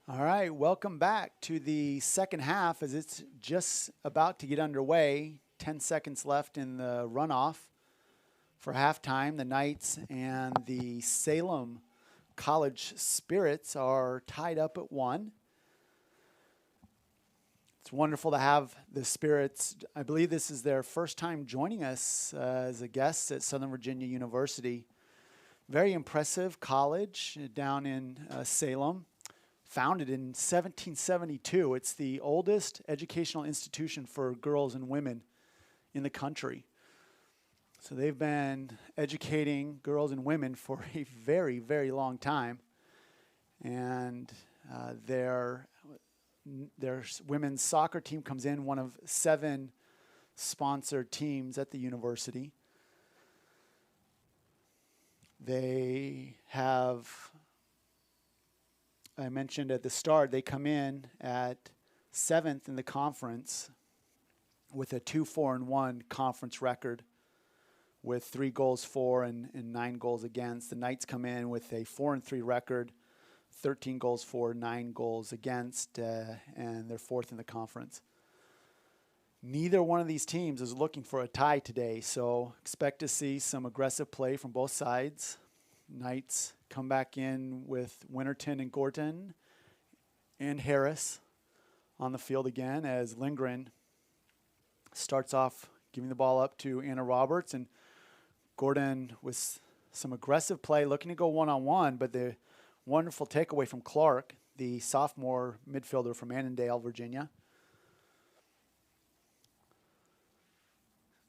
All right, welcome back to the second half as it's just about to get underway. 10 seconds left in the runoff for halftime. The Knights and the Salem College Spirits are tied up at 1. It's wonderful to have the Spirits. I believe this is their first time joining us as a guest at Southern Virginia University. Very impressive college down in Salem. Founded in 1772. It's the oldest educational institution for girls and women in the country. So they've been educating girls and women for a very, very long time. And their women's soccer team comes in, one of 7 sponsored teams at the university. They have, I mentioned at the start, they come in at 7th in the conference with a 2-4-1 conference record with 3 goals for and 9 goals against. The Knights come in with a 4-3 record, 13 goals for, 9 goals against, and they're 4th in the conference. Neither one of these teams is looking for a tie today, so expect to see some aggressive play from both sides. Knights come back in with Winterton and Gorton and Harris on the field again as Lindgren starts off giving the ball up to Anna Roberts, and Gordon with some aggressive play looking to go one-on-one, but the wonderful takeaway from Clark, the sophomore midfielder from Annandale, Virginia.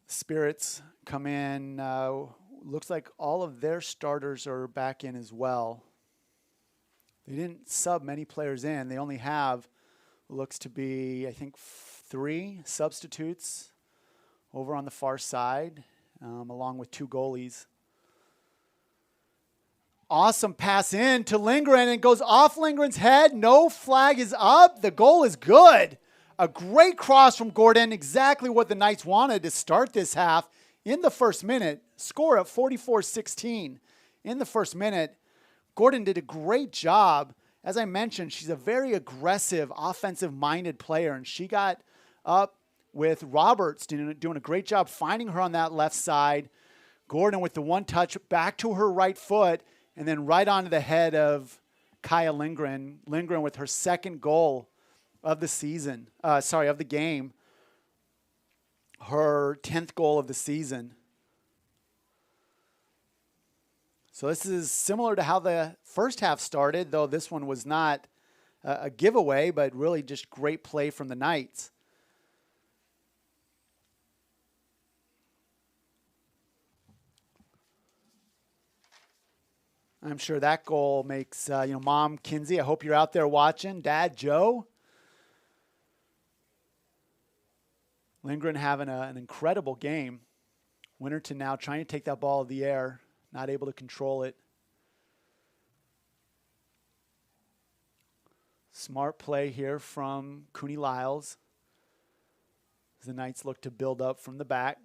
Spirits come in. Looks like all of their starters are back in as well. They didn't sub many players in. They only have, looks to be, I think, 3 substitutes over on the far side, along with 2 goalies. Awesome pass in to Lindgren, and it goes off Lindgren's head. No flag is up. The goal is good. A great cross from Gordon, exactly what the Knights wanted to start this half in the first minute. Score at 44-16 in the first minute. Gordon did a great job. As I mentioned, she's a very aggressive, offensive-minded player, and she got up with Roberts doing a great job finding her on that left side. Gordon with the one touch back to her right foot, and then right onto the head of Kaya Lindgren. Lindgren with her second goal of the season, of the game. Her 10th goal of the season. So this is similar to how the first half started, though this one was not a giveaway, but really just great play from the Knights. I'm sure that goal makes, Mom Kinsey, I hope you're out there watching. Dad, Joe. Lindgren having an incredible game. Winterton now trying to take that ball in the air, not able to control it. Smart play here from Cooney Lyles as the Knights look to build up from the back.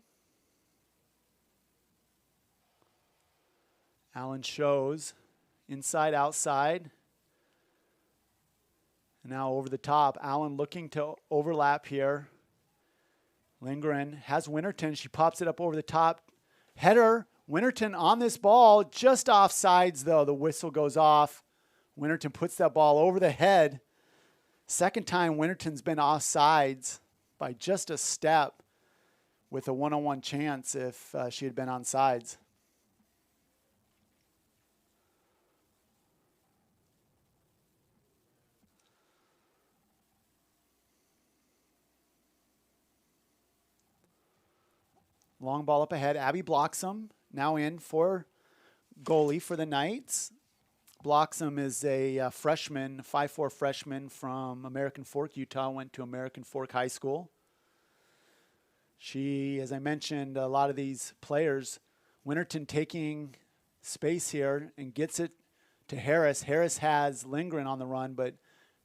Allen shows inside, outside. And now over the top. Allen looking to overlap here. Lindgren has Winterton. She pops it up over the top. Header. Winterton on this ball. Just offsides, though. The whistle goes off. Winterton puts that ball over the head. Second time Winterton's been offsides by just a step with a one-on-one chance if she had been onside. Long ball up ahead. Abby Bloxham now in for goalie for the Knights. Bloxham is a freshman, 5'4" freshman from American Fork, Utah, went to American Fork High School. She, as I mentioned, a lot of these players, Winterton taking space here and gets it to Harris. Harris has Lindgren on the run, but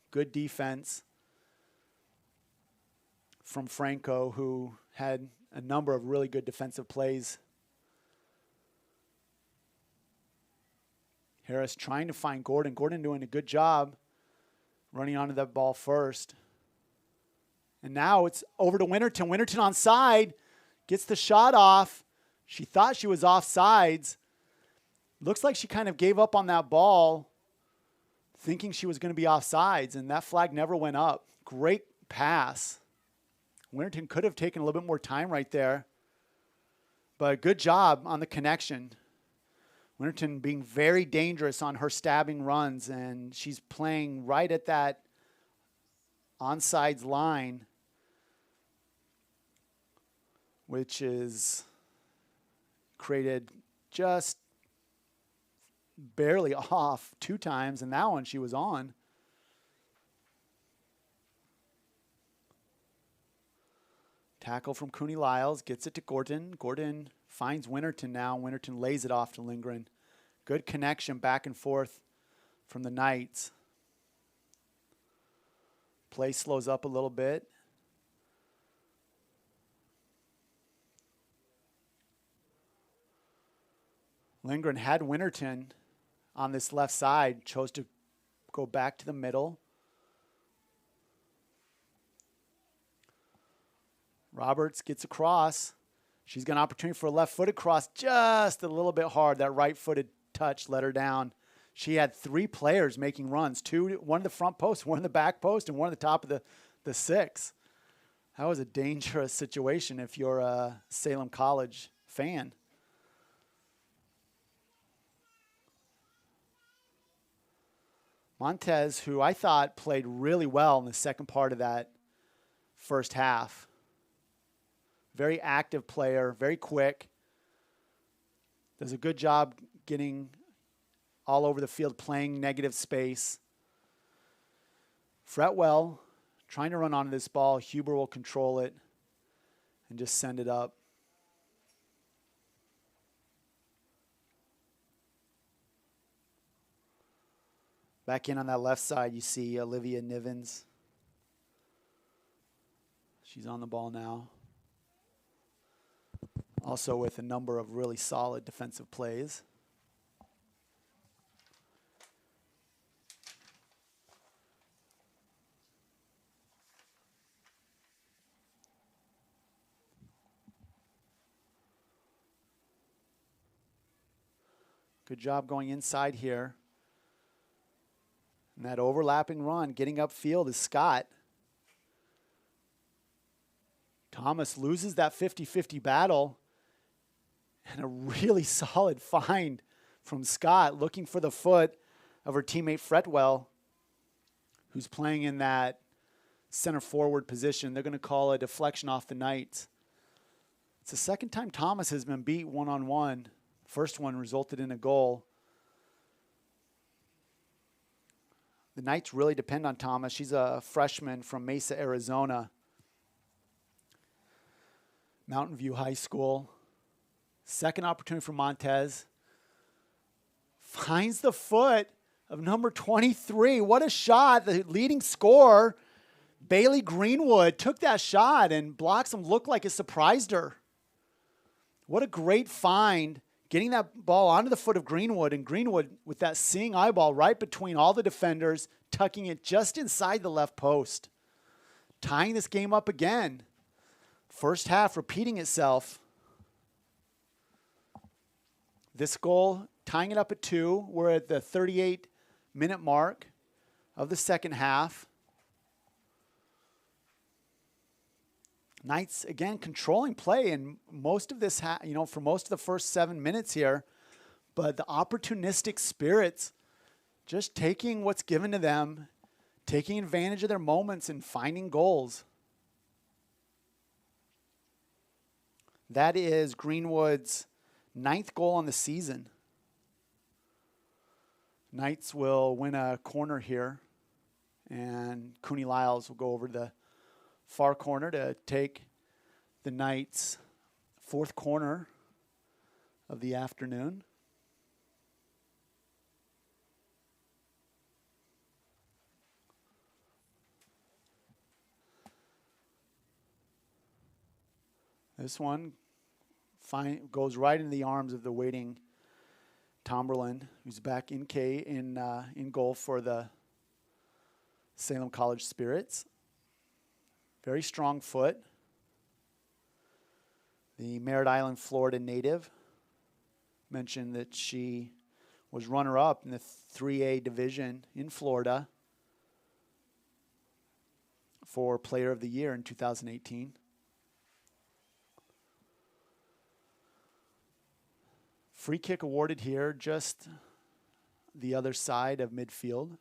good defense from Franco, who had a number of really good defensive plays. Harris trying to find Gordon. Gordon doing a good job running onto that ball first. And now it's over to Winterton. Winterton on side, gets the shot off. She thought she was offsides. Looks like she kind of gave up on that ball, thinking she was going to be offsides, and that flag never went up. Great pass. Winterton could have taken a little bit more time right there, but good job on the connection. Winterton being very dangerous on her stabbing runs, and she's playing right at that onside line, which is created just barely off 2 times, and that one she was on. Tackle from Cooney Lyles, gets it to Gordon. Gordon finds Winterton now. Winterton lays it off to Lindgren. Good connection back and forth from the Knights. Play slows up a little bit. Lindgren had Winterton on this left side, chose to go back to the middle. Roberts gets across. She's got an opportunity for a left-footed cross, just a little bit hard. That right-footed touch let her down. She had 3 players making runs, 2, one in the front post, one in the back post, and one at the top of the 6. That was a dangerous situation if you're a Salem College fan. Montez, who I thought played really well in the second part of that first half. Very active player, very quick. Does a good job getting all over the field, playing negative space. Fretwell trying to run onto this ball. Huber will control it and just send it up. Back in on that left side, you see Olivia Nivens. She's on the ball now. Also with a number of really solid defensive plays. Good job going inside here. And that overlapping run, getting upfield is Scott. Thomas loses that 50-50 battle. And a really solid find from Scott, looking for the foot of her teammate Fretwell, who's playing in that center forward position. They're going to call a deflection off the Knights. It's the second time Thomas has been beat one-on-one. First one resulted in a goal. The Knights really depend on Thomas. She's a freshman from Mesa, Arizona. Mountain View High School. Second opportunity for Montez. Finds the foot of number 23. What a shot. The leading scorer, Bailey Greenwood, took that shot and blocks him. Looked like it surprised her. What a great find. Getting that ball onto the foot of Greenwood, and Greenwood with that seeing eyeball right between all the defenders, tucking it just inside the left post. Tying this game up again. First half repeating itself. This goal, tying it up at 2. We're at the 38-minute mark of the second half. Knights, again, controlling play in most of this, for most of the first 7 minutes here. But the opportunistic spirits just taking what's given to them, taking advantage of their moments and finding goals. That is Greenwood's 9th goal on the season. Knights will win a corner here, and Cooney Lyles will go over the far corner to take the Knights' 4th corner of the afternoon. This one goes right into the arms of the waiting Tomberlin, who's back in goal for the Salem College Spirits. Very strong foot. The Merritt Island, Florida native. Mentioned that she was runner-up in the 3A division in Florida for Player of the Year in 2018. Free kick awarded here, just the other side of midfield.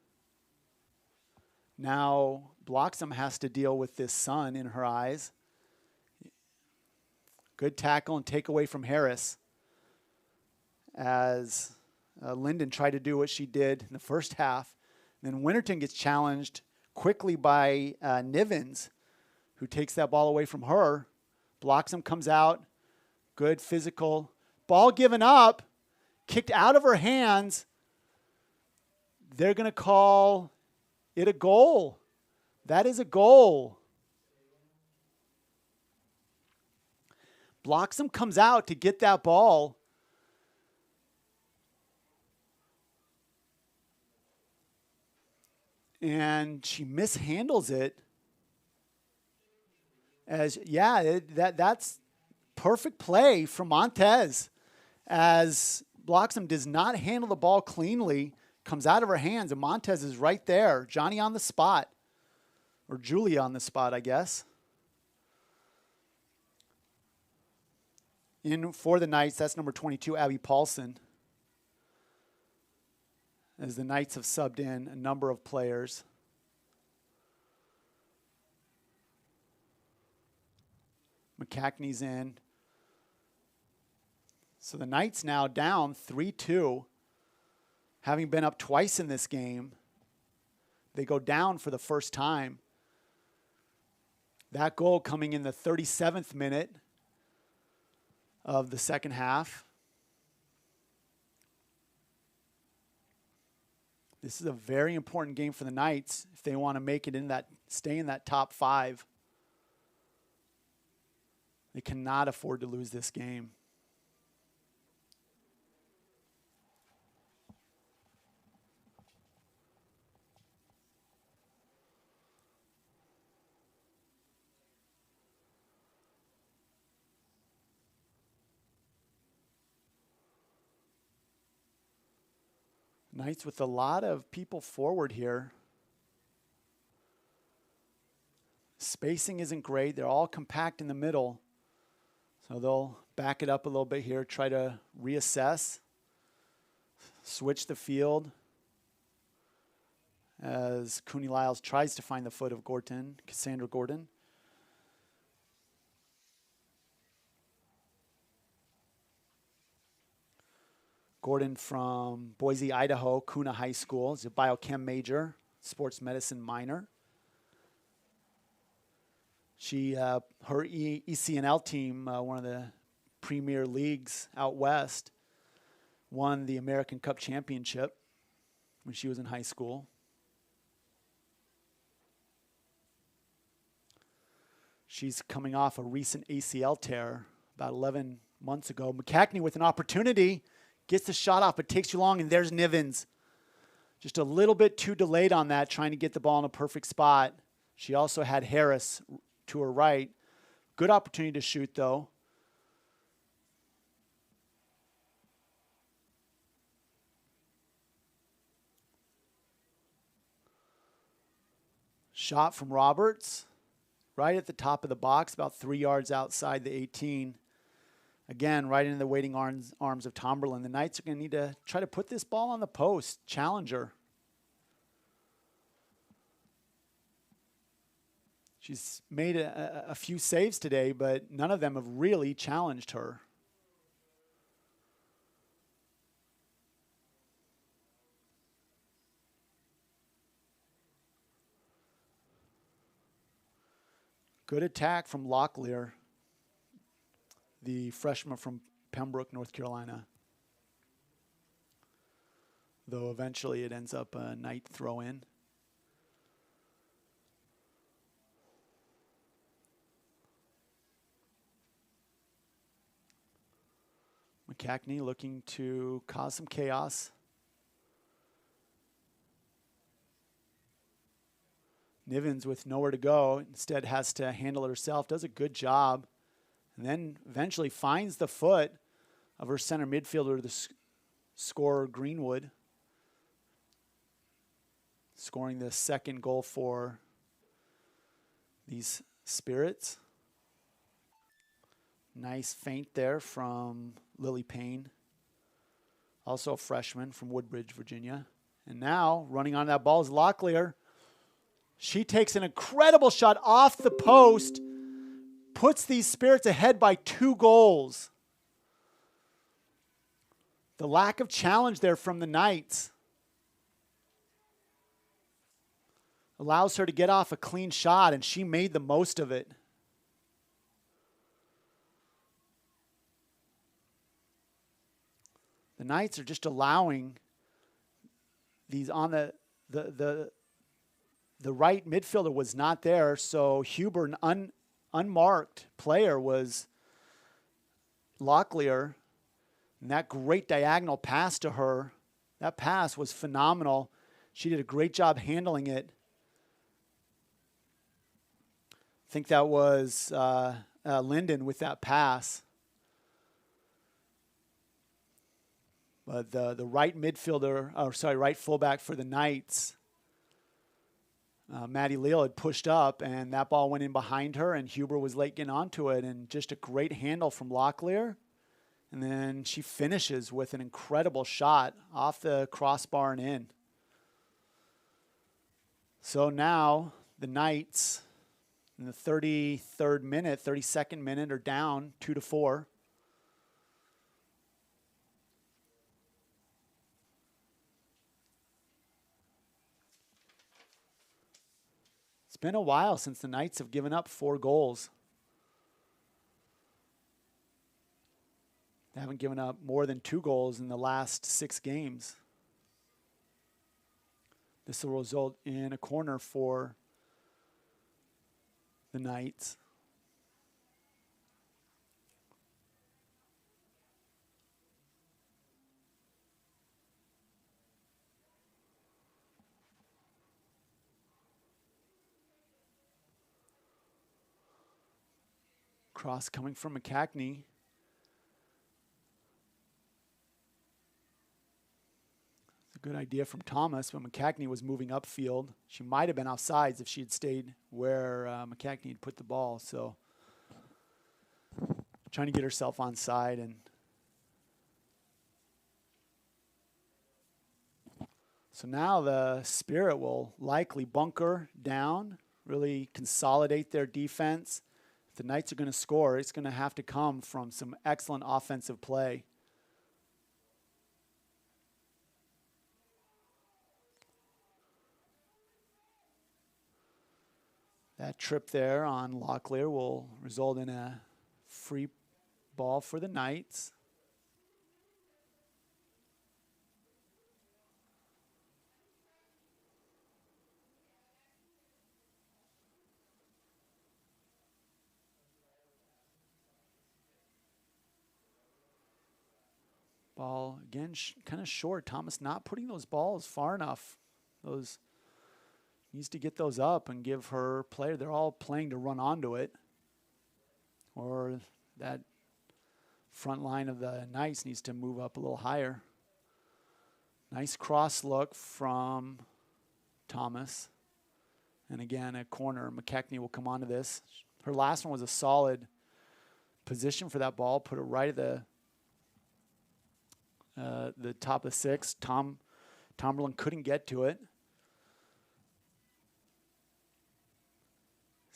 Now, Bloxham has to deal with this sun in her eyes. Good tackle and takeaway from Harris as Linden tried to do what she did in the first half. Then Winterton gets challenged quickly by Nivens, who takes that ball away from her. Bloxham comes out. Good physical. Ball given up. Kicked out of her hands. They're going to call it a goal. That is a goal. Bloxham comes out to get that ball. And she mishandles it. That's perfect play from Montez. As Bloxham does not handle the ball cleanly, comes out of her hands, and Montez is right there. Johnny on the spot. Or Julia on the spot, I guess. In for the Knights, that's number 22, Abby Paulson. As the Knights have subbed in a number of players. McCackney's in. So the Knights now down 3-2. Having been up twice in this game, they go down for the first time. That goal coming in the 37th minute of the second half. This is a very important game for the Knights if they want to make it in that, stay in that top 5. They cannot afford to lose this game. Knights with a lot of people forward here. Spacing isn't great. They're all compact in the middle. So they'll back it up a little bit here, try to reassess, switch the field as Cooney Lyles tries to find the foot of Cassandra Gordon. Gordon from Boise, Idaho, Kuna High School. Is a biochem major, sports medicine minor. She, her ECNL team, one of the premier leagues out west, won the American Cup championship when she was in high school. She's coming off a recent ACL tear about 11 months ago. McCackney with an opportunity. Gets the shot off, but takes too long, and there's Nivens. Just a little bit too delayed on that, trying to get the ball in a perfect spot. She also had Harris to her right. Good opportunity to shoot, though. Shot from Roberts, right at the top of the box, about 3 yards outside the 18. Again, right into the waiting arms of Tomberlin. The Knights are going to need to try to put this ball on the post, challenge her. She's made a few saves today, but none of them have really challenged her. Good attack from Locklear, the freshman from Pembroke, North Carolina. Though eventually it ends up a Knight throw-in. McCackney looking to cause some chaos. Nivens, with nowhere to go, instead has to handle it herself, does a good job, and then eventually finds the foot of her center midfielder, the scorer Greenwood, scoring the second goal for these Spirits. Nice feint there from Lily Payne, also a freshman from Woodbridge, Virginia. And now, running on that ball is Locklear. She takes an incredible shot off the post, puts these Spirits ahead by 2 goals. The lack of challenge there from the Knights allows her to get off a clean shot, and she made the most of it. The Knights are just allowing these on the right midfielder was not there, so Huber, an unmarked player, was Locklear. And that great diagonal pass to her, that pass was phenomenal. She did a great job handling it. I think that was Linden with that pass. But the right midfielder, right fullback for the Knights, Maddie Leal, had pushed up, and that ball went in behind her, and Huber was late getting onto it, and just a great handle from Locklear. And then she finishes with an incredible shot off the crossbar and in. So now the Knights, in the 32nd minute, are down 2-4. It's been a while since the Knights have given up 4 goals. They haven't given up more than 2 goals in the last 6 games. This will result in a corner for the Knights. Cross coming from McCackney. Good idea from Thomas, but McCackney was moving upfield. She might have been offsides if she had stayed where McCackney had put the ball. So trying to get herself onside. And so now the Spirit will likely bunker down, really consolidate their defense. If the Knights are going to score, it's going to have to come from some excellent offensive play. That trip there on Locklear will result in a free ball for the Knights. Ball, again, kind of short. Thomas not putting those balls far enough. Those needs to get those up and give her player. They're all playing to run onto it. Or that front line of the Knights needs to move up a little higher. Nice cross look from Thomas. And again, a corner. McKechnie will come onto this. Her last one was a solid position for that ball. Put it right at the top of the 6. Tomberlin couldn't get to it.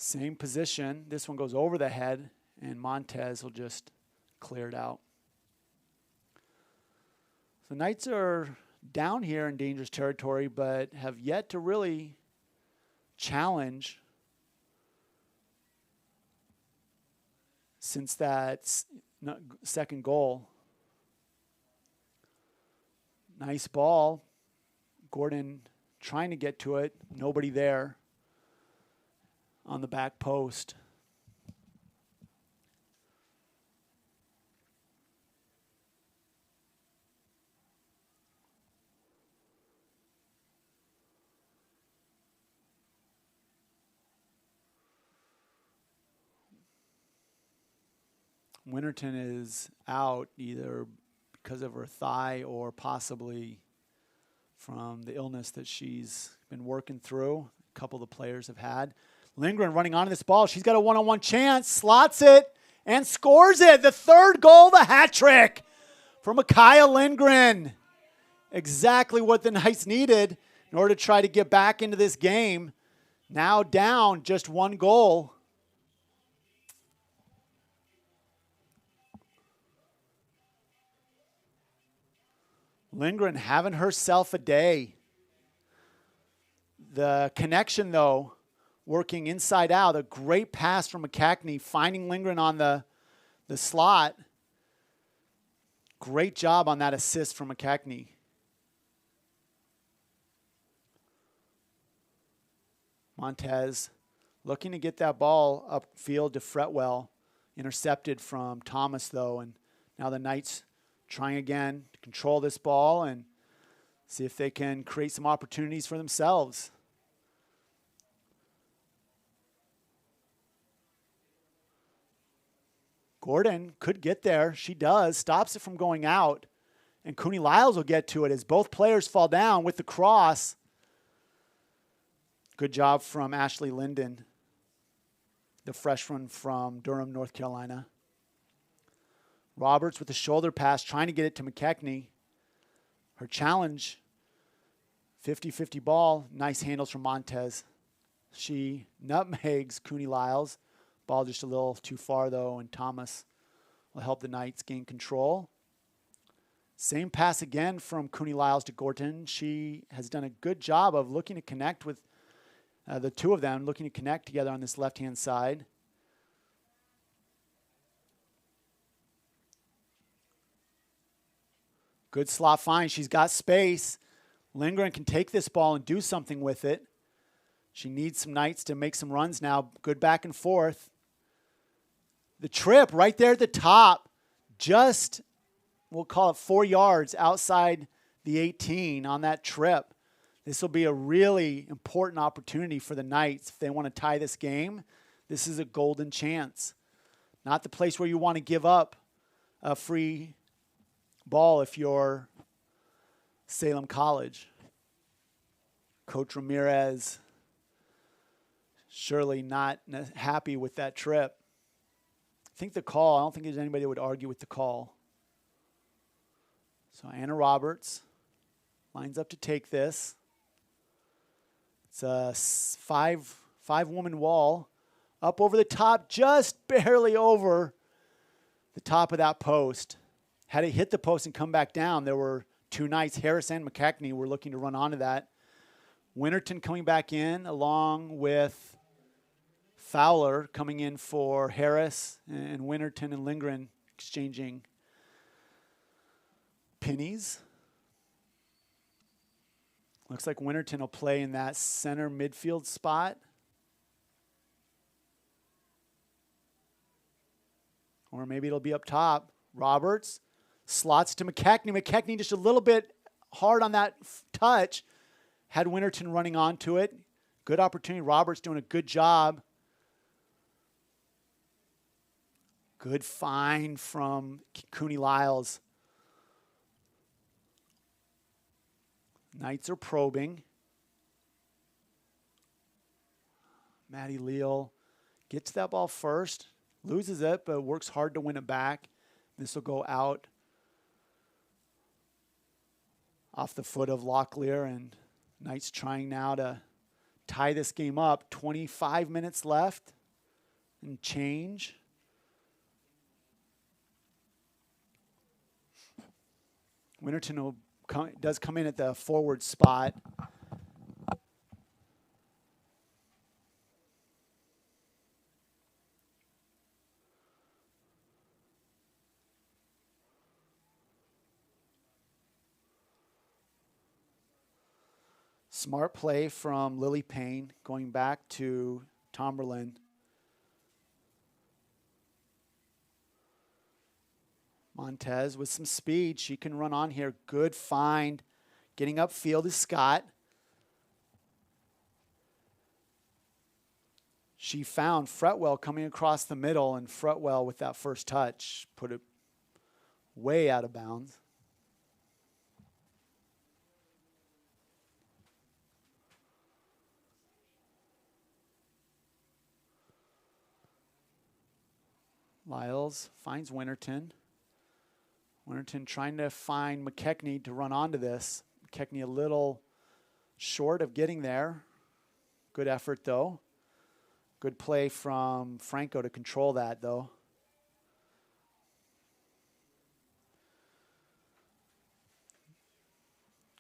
Same position. This one goes over the head, and Montez will just clear it out. The Knights are down here in dangerous territory, but have yet to really challenge since that second goal. Nice ball. Gordon trying to get to it. Nobody there on the back post. Winterton is out either because of her thigh or possibly from the illness that she's been working through. A couple of the players have had. Lindgren running onto this ball. She's got a one-on-one chance, slots it, and scores it. The third goal, the hat trick for Micaiah Lindgren. Exactly what the Knights needed in order to try to get back into this game. Now down just one goal. Lindgren having herself a day. The connection, though, working inside out. A great pass from McCackney, finding Lindgren on the slot. Great job on that assist from McCackney. Montez looking to get that ball upfield to Fretwell. Intercepted from Thomas, though, and now the Knights trying again to control this ball and see if they can create some opportunities for themselves. Gordon could get there. She does. Stops it from going out. And Cooney Lyles will get to it as both players fall down with the cross. Good job from Ashley Linden, the freshman from Durham, North Carolina. Roberts with the shoulder pass, trying to get it to McKechnie. Her challenge, 50-50 ball. Nice handles from Montez. She nutmegs Cooney Lyles. Ball just a little too far, though, and Thomas will help the Knights gain control. Same pass again from Cooney Lyles to Gorton. She has done a good job of looking to connect with the two of them, looking to connect together on this left-hand side. Good slot find. She's got space. Lindgren can take this ball and do something with it. She needs some Knights to make some runs now. Good back and forth. The trip right there at the top, just, we'll call it 4 yards outside the 18 on that trip. This will be a really important opportunity for the Knights. If they want to tie this game, this is a golden chance. Not the place where you want to give up a free ball if you're Salem College. Coach Ramirez surely not happy with that trip. I think the call, I don't think there's anybody that would argue with the call. So Anna Roberts lines up to take this. It's a five-woman wall up over the top, just barely over the top of that post. Had it hit the post and come back down, there were two Knights, Harris and McKechnie, were looking to run onto that. Winterton coming back in along with Fowler coming in for Harris, and Winterton and Lindgren exchanging pennies. Looks like Winterton will play in that center midfield spot. Or maybe it'll be up top. Roberts slots to McKechnie. McKechnie just a little bit hard on that touch. Had Winterton running onto it. Good opportunity. Roberts doing a good job. Good find from Cooney Lyles. Knights are probing. Maddie Leal gets that ball first. Loses it, but works hard to win it back. This will go out off the foot of Locklear, and Knights trying now to tie this game up. 25 minutes left and change. Winterton does come in at the forward spot. Smart play from Lily Payne going back to Tomberlin. Montez with some speed. She can run on here. Good find. Getting upfield is Scott. She found Fretwell coming across the middle, and Fretwell with that first touch put it way out of bounds. Lyles finds Winterton. Winterton trying to find McKechnie to run onto this. McKechnie a little short of getting there. Good effort, though. Good play from Franco to control that, though.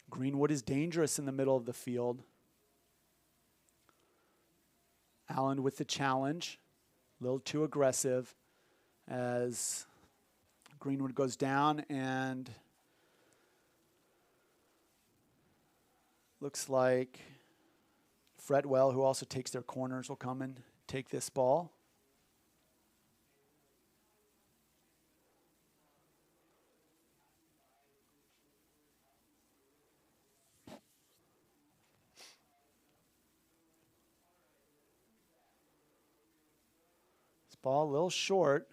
Greenwood is dangerous in the middle of the field. Allen with the challenge. A little too aggressive as Greenwood goes down, and looks like Fretwell, who also takes their corners, will come and take this ball. This ball a little short.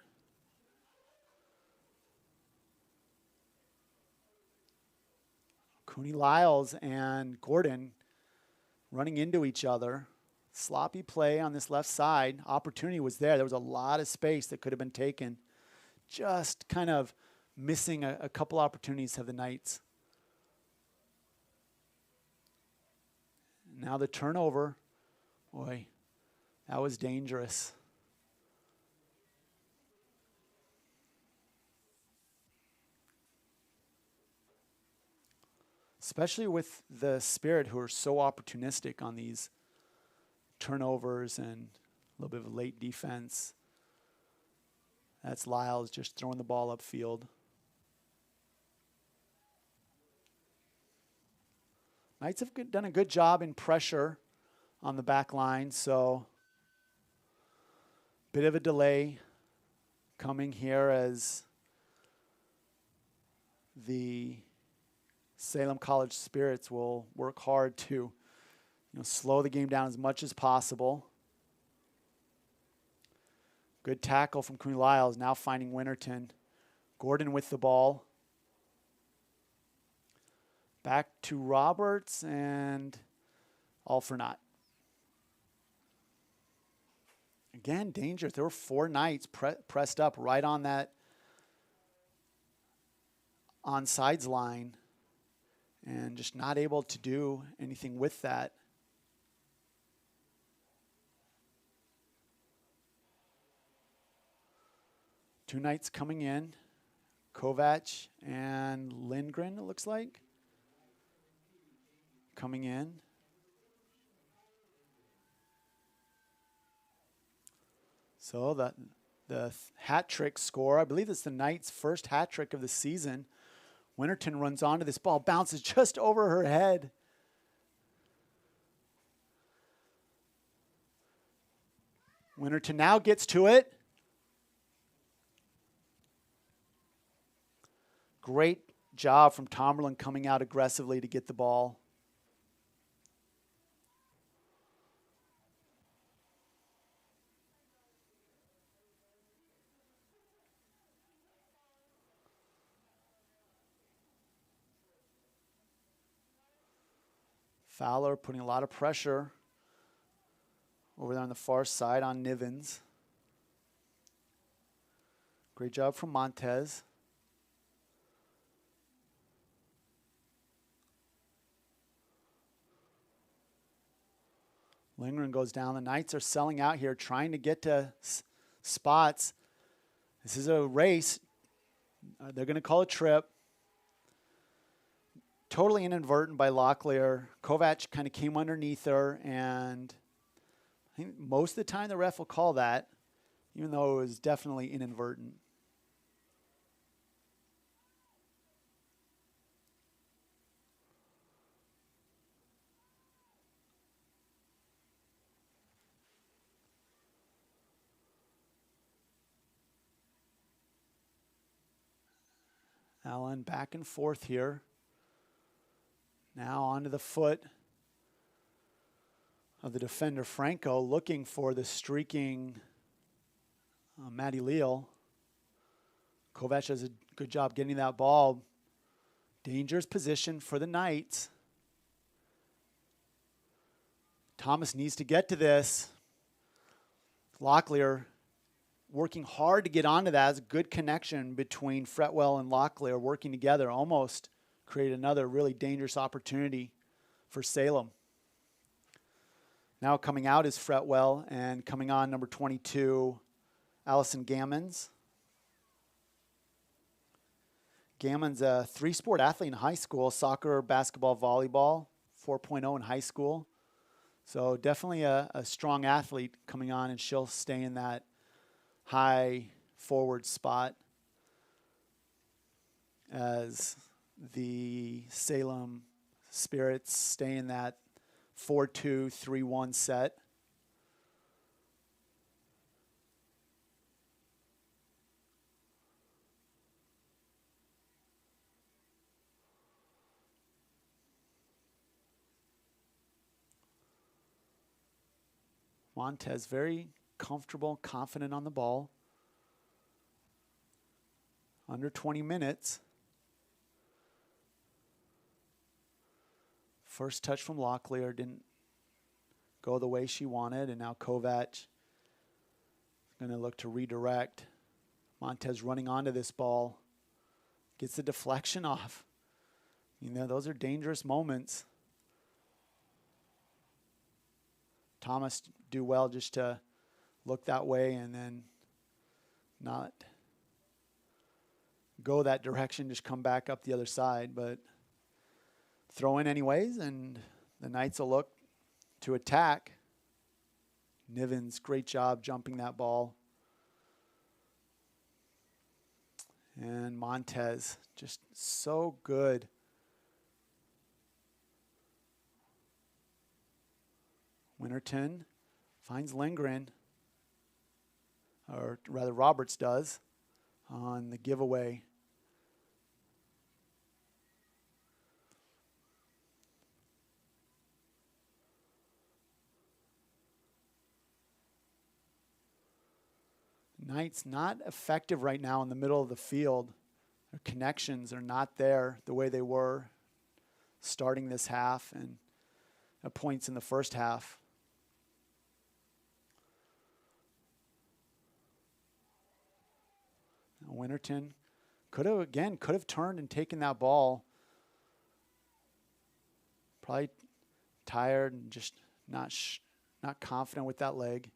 Cooney Lyles and Gordon running into each other. Sloppy play on this left side. Opportunity was there. There was a lot of space that could have been taken. Just kind of missing a couple opportunities of the Knights. Now the turnover. Boy, that was dangerous. Especially with the Spirit, who are so opportunistic on these turnovers and a little bit of a late defense. That's Lyles just throwing the ball upfield. Knights have done a good job in pressure on the back line, so bit of a delay coming here as the Salem College Spirits will work hard to slow the game down as much as possible. Good tackle from Cooney Lyles, now finding Winterton. Gordon with the ball. Back to Roberts, and all for naught. Again, dangerous. There were 4 Knights pressed up right on that onside line, and just not able to do anything with that. Two Knights coming in. Kovac and Lindgren, it looks like, coming in. So the hat trick score, I believe it's the Knights' first hat trick of the season. Winterton runs onto this ball, bounces just over her head. Winterton now gets to it. Great job from Tomerlin coming out aggressively to get the ball. Fowler putting a lot of pressure over there on the far side on Nivens. Great job from Montez. Lindgren goes down. The Knights are selling out here, trying to get to spots. This is a race. They're going to call a trip. Totally inadvertent by Locklear. Kovac kind of came underneath her, and I think most of the time the ref will call that, even though it was definitely inadvertent. Allen back and forth here. Now onto the foot of the defender, Franco, looking for the streaking Maddie Leal. Kovac does a good job getting that ball. Dangerous position for the Knights. Thomas needs to get to this. Locklear working hard to get onto that. It's a good connection between Fretwell and Locklear working together. Almost create another really dangerous opportunity for Salem. Now coming out is Fretwell, and coming on number 22, Allison Gammons. Gammons a three-sport athlete in high school: soccer, basketball, volleyball, 4.0 in high school. So definitely a strong athlete coming on, and she'll stay in that high forward spot as the Salem Spirits stay in that 4-2-3-1 set. Montez very comfortable, confident on the ball. Under 20 minutes. First touch from Locklear didn't go the way she wanted, and now Kovac is going to look to redirect. Montez running onto this ball. Gets the deflection off. You know, those are dangerous moments. Thomas do well just to look that way and then not go that direction, just come back up the other side, but throw in anyways, and the Knights will look to attack. Nivens, great job jumping that ball. And Montez, just so good. Winterton finds Lindgren, or rather Roberts does, on the giveaway. Knights not effective right now in the middle of the field. Their connections are not there the way they were starting this half and at points in the first half. Winterton could have turned and taken that ball. Probably tired and just not confident with that leg.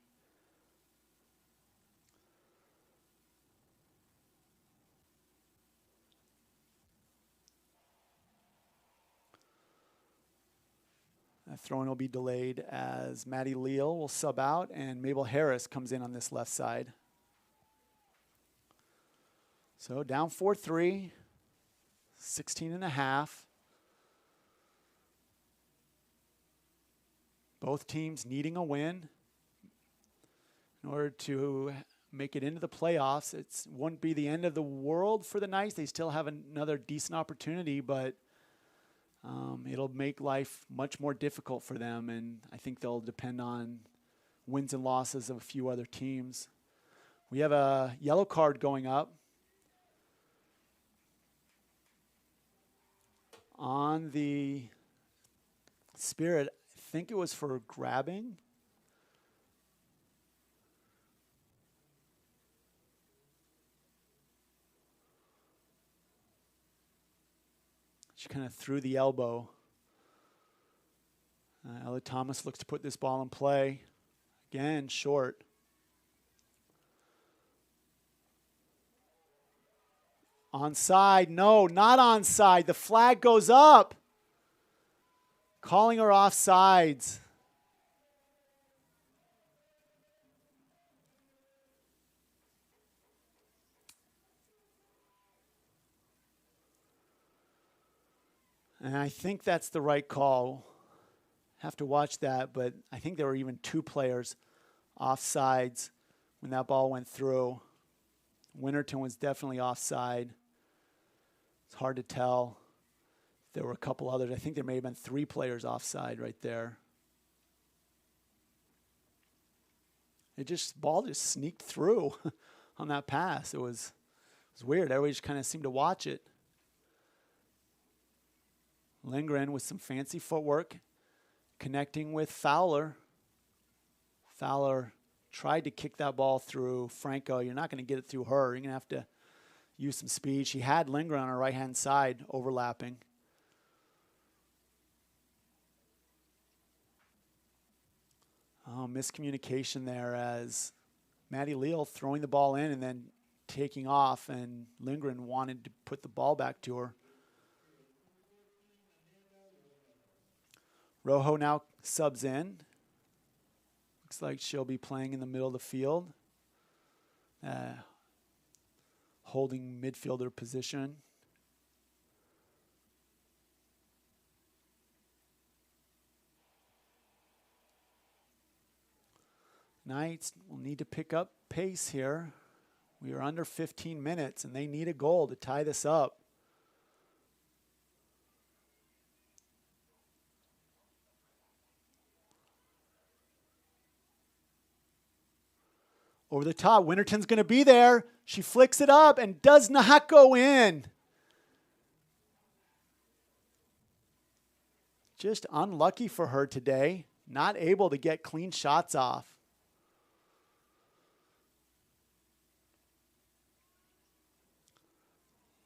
That throw-in will be delayed as Maddie Leal will sub out and Mabel Harris comes in on this left side. So down 4-3, 16 and a half. Both teams needing a win in order to make it into the playoffs. It wouldn't be the end of the world for the Knights. They still have another decent opportunity, but it'll make life much more difficult for them, and I think they'll depend on wins and losses of a few other teams. We have a yellow card going up on the Spirit. I think it was for grabbing. She kind of threw the elbow. Ella Thomas looks to put this ball in play. Again, short. Onside. No, not onside. The flag goes up. Calling her offsides. And I think that's the right call. Have to watch that, but I think there were even two players offsides when that ball went through. Winterton was definitely offside. It's hard to tell. There were a couple others. I think there may have been three players offside right there. Ball just sneaked through on that pass. It was weird. Everybody just kind of seemed to watch it. Lindgren with some fancy footwork, connecting with Fowler. Fowler tried to kick that ball through Franco. You're not going to get it through her. You're going to have to use some speed. She had Lindgren on her right-hand side overlapping. Oh, miscommunication there as Maddie Leal throwing the ball in and then taking off, and Lindgren wanted to put the ball back to her. Rojo now subs in. Looks like she'll be playing in the middle of the field, holding midfielder position. Knights will need to pick up pace here. We are under 15 minutes, and they need a goal to tie this up. Over the top, Winterton's going to be there. She flicks it up and does not go in. Just unlucky for her today. Not able to get clean shots off.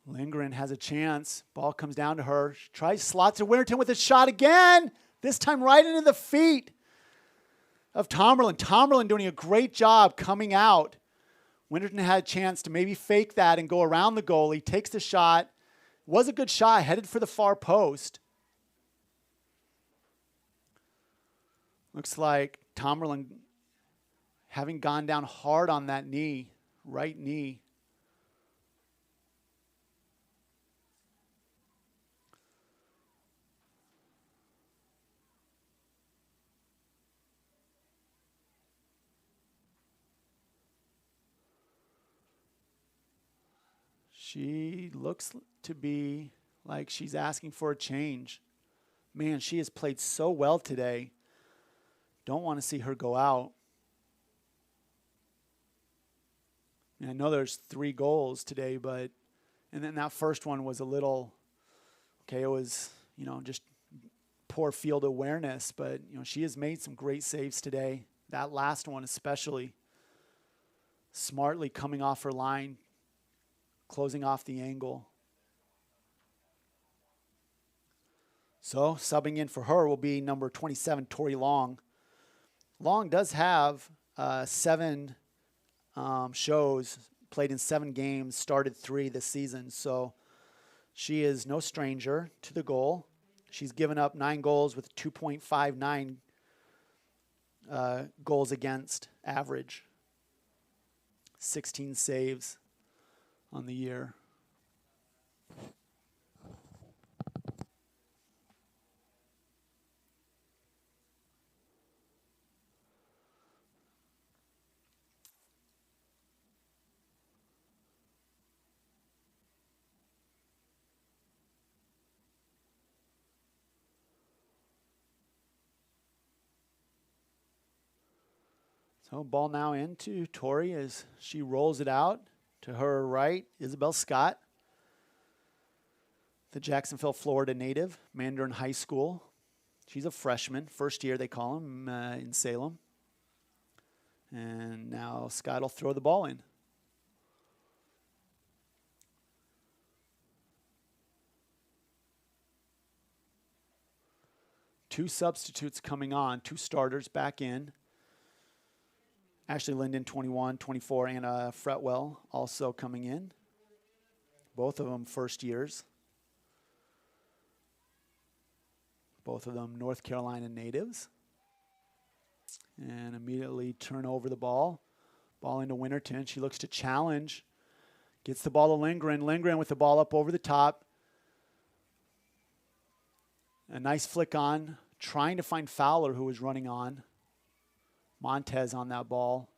Lindgren has a chance. Ball comes down to her. She tries, slots to Winterton with a shot again. This time right into the feet of Tomerlin. Tomerlin doing a great job coming out. Winterton had a chance to maybe fake that and go around the goalie. Takes the shot. Was a good shot. Headed for the far post. Looks like Tomerlin having gone down hard on that knee. Right knee. She looks to be like she's asking for a change. Man, she has played so well today. Don't want to see her go out. And I know there's 3 goals today, and then that first one was a little, it was, just poor field awareness. But, she has made some great saves today. That last one especially. Smartly coming off her line. Closing off the angle. So subbing in for her will be number 27, Tori Long. Long does have 7 shows, played in 7 games, started 3 this season. So she is no stranger to the goal. She's given up 9 goals with 2.59 goals against average. 16 saves on the year. So ball now into Tori as she rolls it out. To her right, Isabel Scott, the Jacksonville, Florida native, Mandarin High School. She's a freshman, first year they call him in Salem. And now Scott will throw the ball in. Two substitutes coming on, 2 starters back in. Ashley Linden, 21, 24, Anna Fretwell also coming in. Both of them first years. Both of them North Carolina natives. And immediately turn over the ball. Ball into Winterton. She looks to challenge. Gets the ball to Lindgren. Lindgren with the ball up over the top. A nice flick on. Trying to find Fowler, who was running on. Montez on that ball.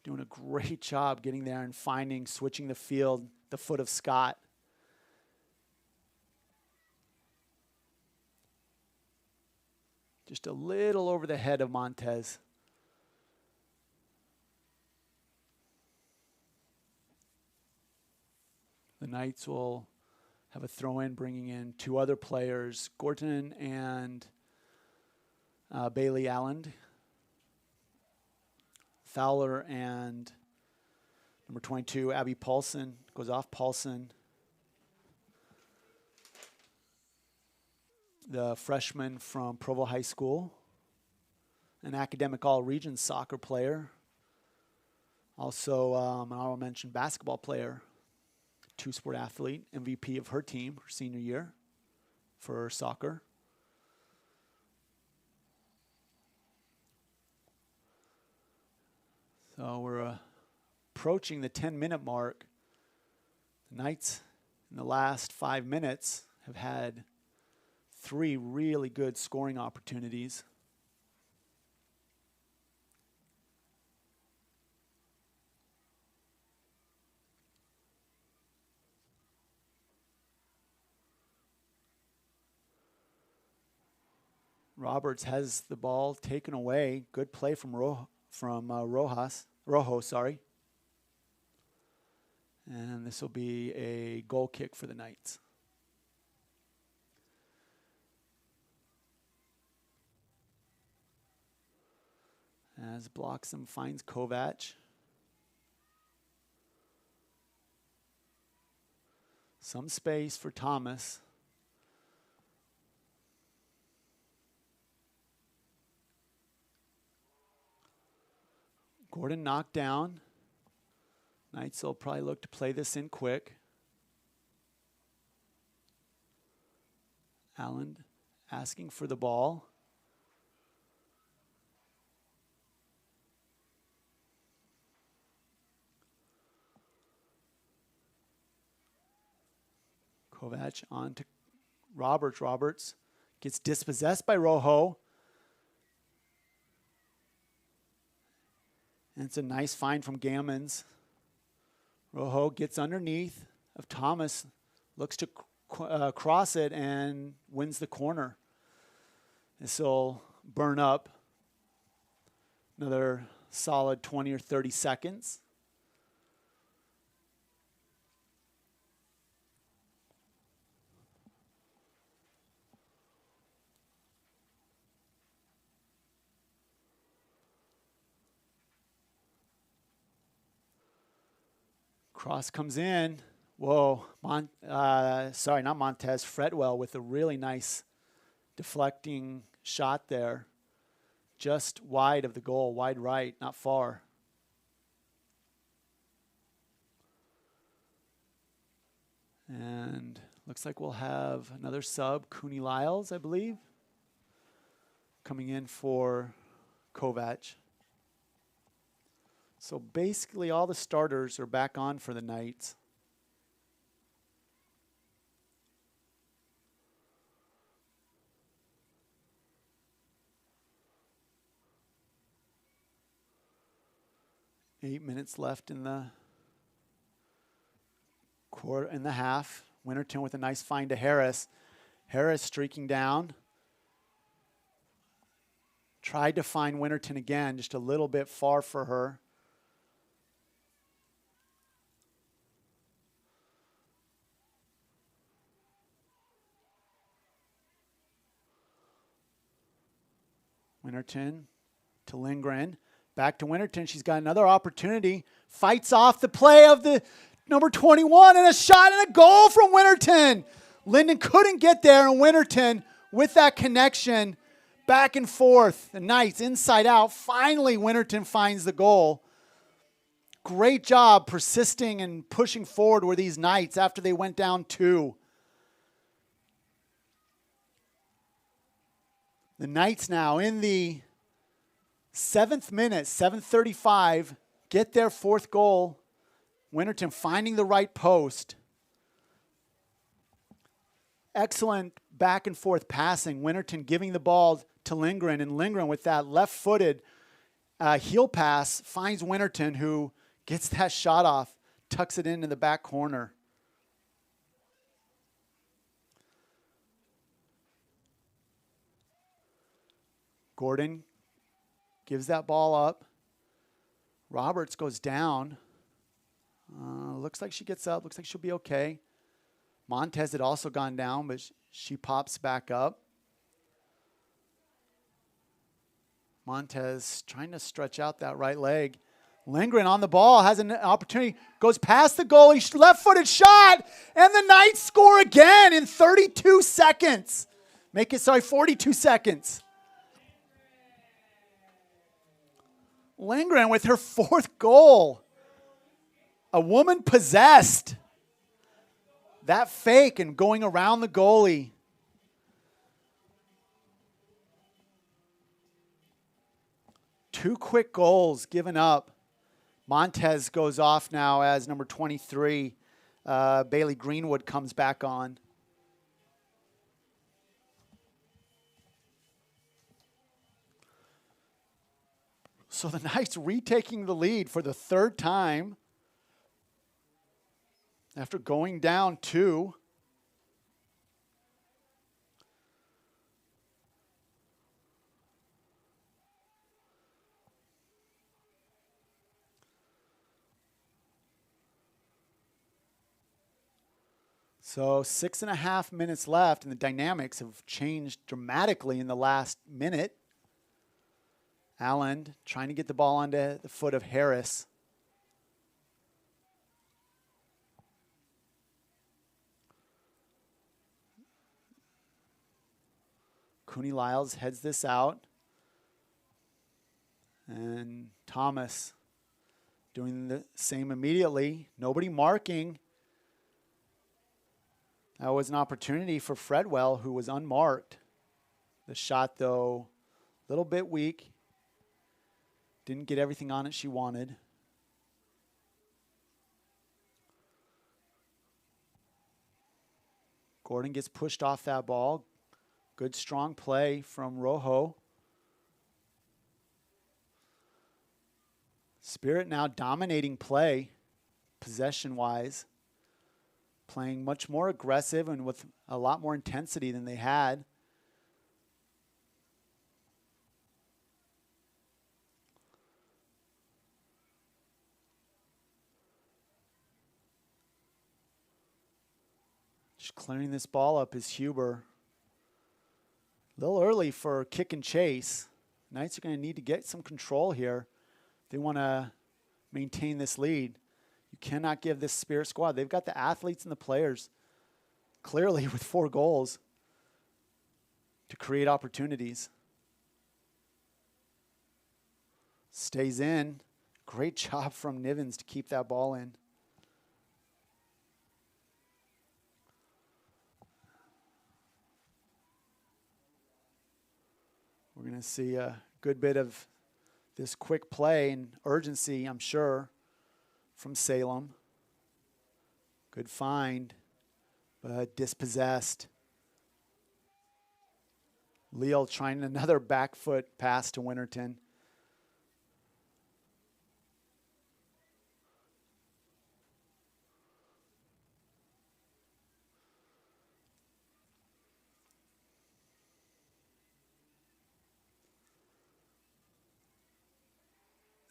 Doing a great job getting there and finding, switching the field, the foot of Scott. Just a little over the head of Montez. The Knights will have a throw-in, bringing in two other players, Gorton and Bailey Allen. Fowler and number 22, Abby Paulson, goes off Paulson. The freshman from Provo High School, an academic all-region soccer player. Also, an honorable mention basketball player, two-sport athlete, MVP of her team, her senior year for soccer. So we're approaching the 10-minute mark. The Knights in the last 5 minutes have had 3 really good scoring opportunities. Roberts has the ball taken away. Good play from Rojo. And this will be a goal kick for the Knights. As blocks him, finds Kovac. Some space for Thomas. Gordon knocked down. Knights will probably look to play this in quick. Allen asking for the ball. Kovac on to Roberts. Roberts gets dispossessed by Rojo. And it's a nice find from Gammons. Rojo gets underneath of Thomas, looks to cross it and wins the corner. This will burn up another solid 20 or 30 seconds. Cross comes in. Whoa, not Montez, Fretwell with a really nice deflecting shot there. Just wide of the goal, wide right, not far. And looks like we'll have another sub, Cooney Lyles, I believe, coming in for Kovac. So basically all the starters are back on for the Knights. Eight minutes left in the quarter and the half. Winterton with a nice find to Harris. Harris streaking down. Tried to find Winterton again, just a little bit far for her. Winterton to Lindgren. Back to Winterton. She's got another opportunity. Fights off the play of the number 21 and a shot and a goal from Winterton. Linden couldn't get there, and Winterton with that connection back and forth. The Knights inside out. Finally, Winterton finds the goal. Great job persisting and pushing forward with these Knights after they went down 2. The Knights now in the 7th minute, 7:35, get their 4th goal. Winterton finding the right post. Excellent back and forth passing. Winterton giving the ball to Lindgren, and Lindgren with that left-footed heel pass finds Winterton, who gets that shot off, tucks it into the back corner. Gordon gives that ball up. Roberts goes down. A looks like she gets up. Looks like she'll be okay. Montez had also gone down, but she pops back up. Montez trying to stretch out that right leg. Lindgren on the ball, has an opportunity, goes past the goalie, left-footed shot, and the Knights score again in 32 seconds. 42 seconds. Lindgren with her 4th goal. A woman possessed. That fake and going around the goalie. Two quick goals given up. Montez goes off now as number 23. Bailey Greenwood comes back on. So the Knights retaking the lead for the 3rd time after going down 2. So 6.5 minutes left, and the dynamics have changed dramatically in the last minute. Allen trying to get the ball onto the foot of Harris. Cooney Lyles heads this out. And Thomas doing the same immediately. Nobody marking. That was an opportunity for Fredwell, who was unmarked. The shot, though, a little bit weak. Didn't get everything on it she wanted. Gordon gets pushed off that ball. Good, strong play from Rojo. Spirit now dominating play, possession-wise. Playing much more aggressive and with a lot more intensity than they had. Just clearing this ball up is Huber. A little early for kick and chase. Knights are going to need to get some control here. They want to maintain this lead. You cannot give this Spirit squad. They've got the athletes and the players clearly with 4 goals to create opportunities. Stays in. Great job from Nivens to keep that ball in. We're going to see a good bit of this quick play and urgency, I'm sure, from Salem. Good find, but dispossessed. Leal trying another back foot pass to Winterton.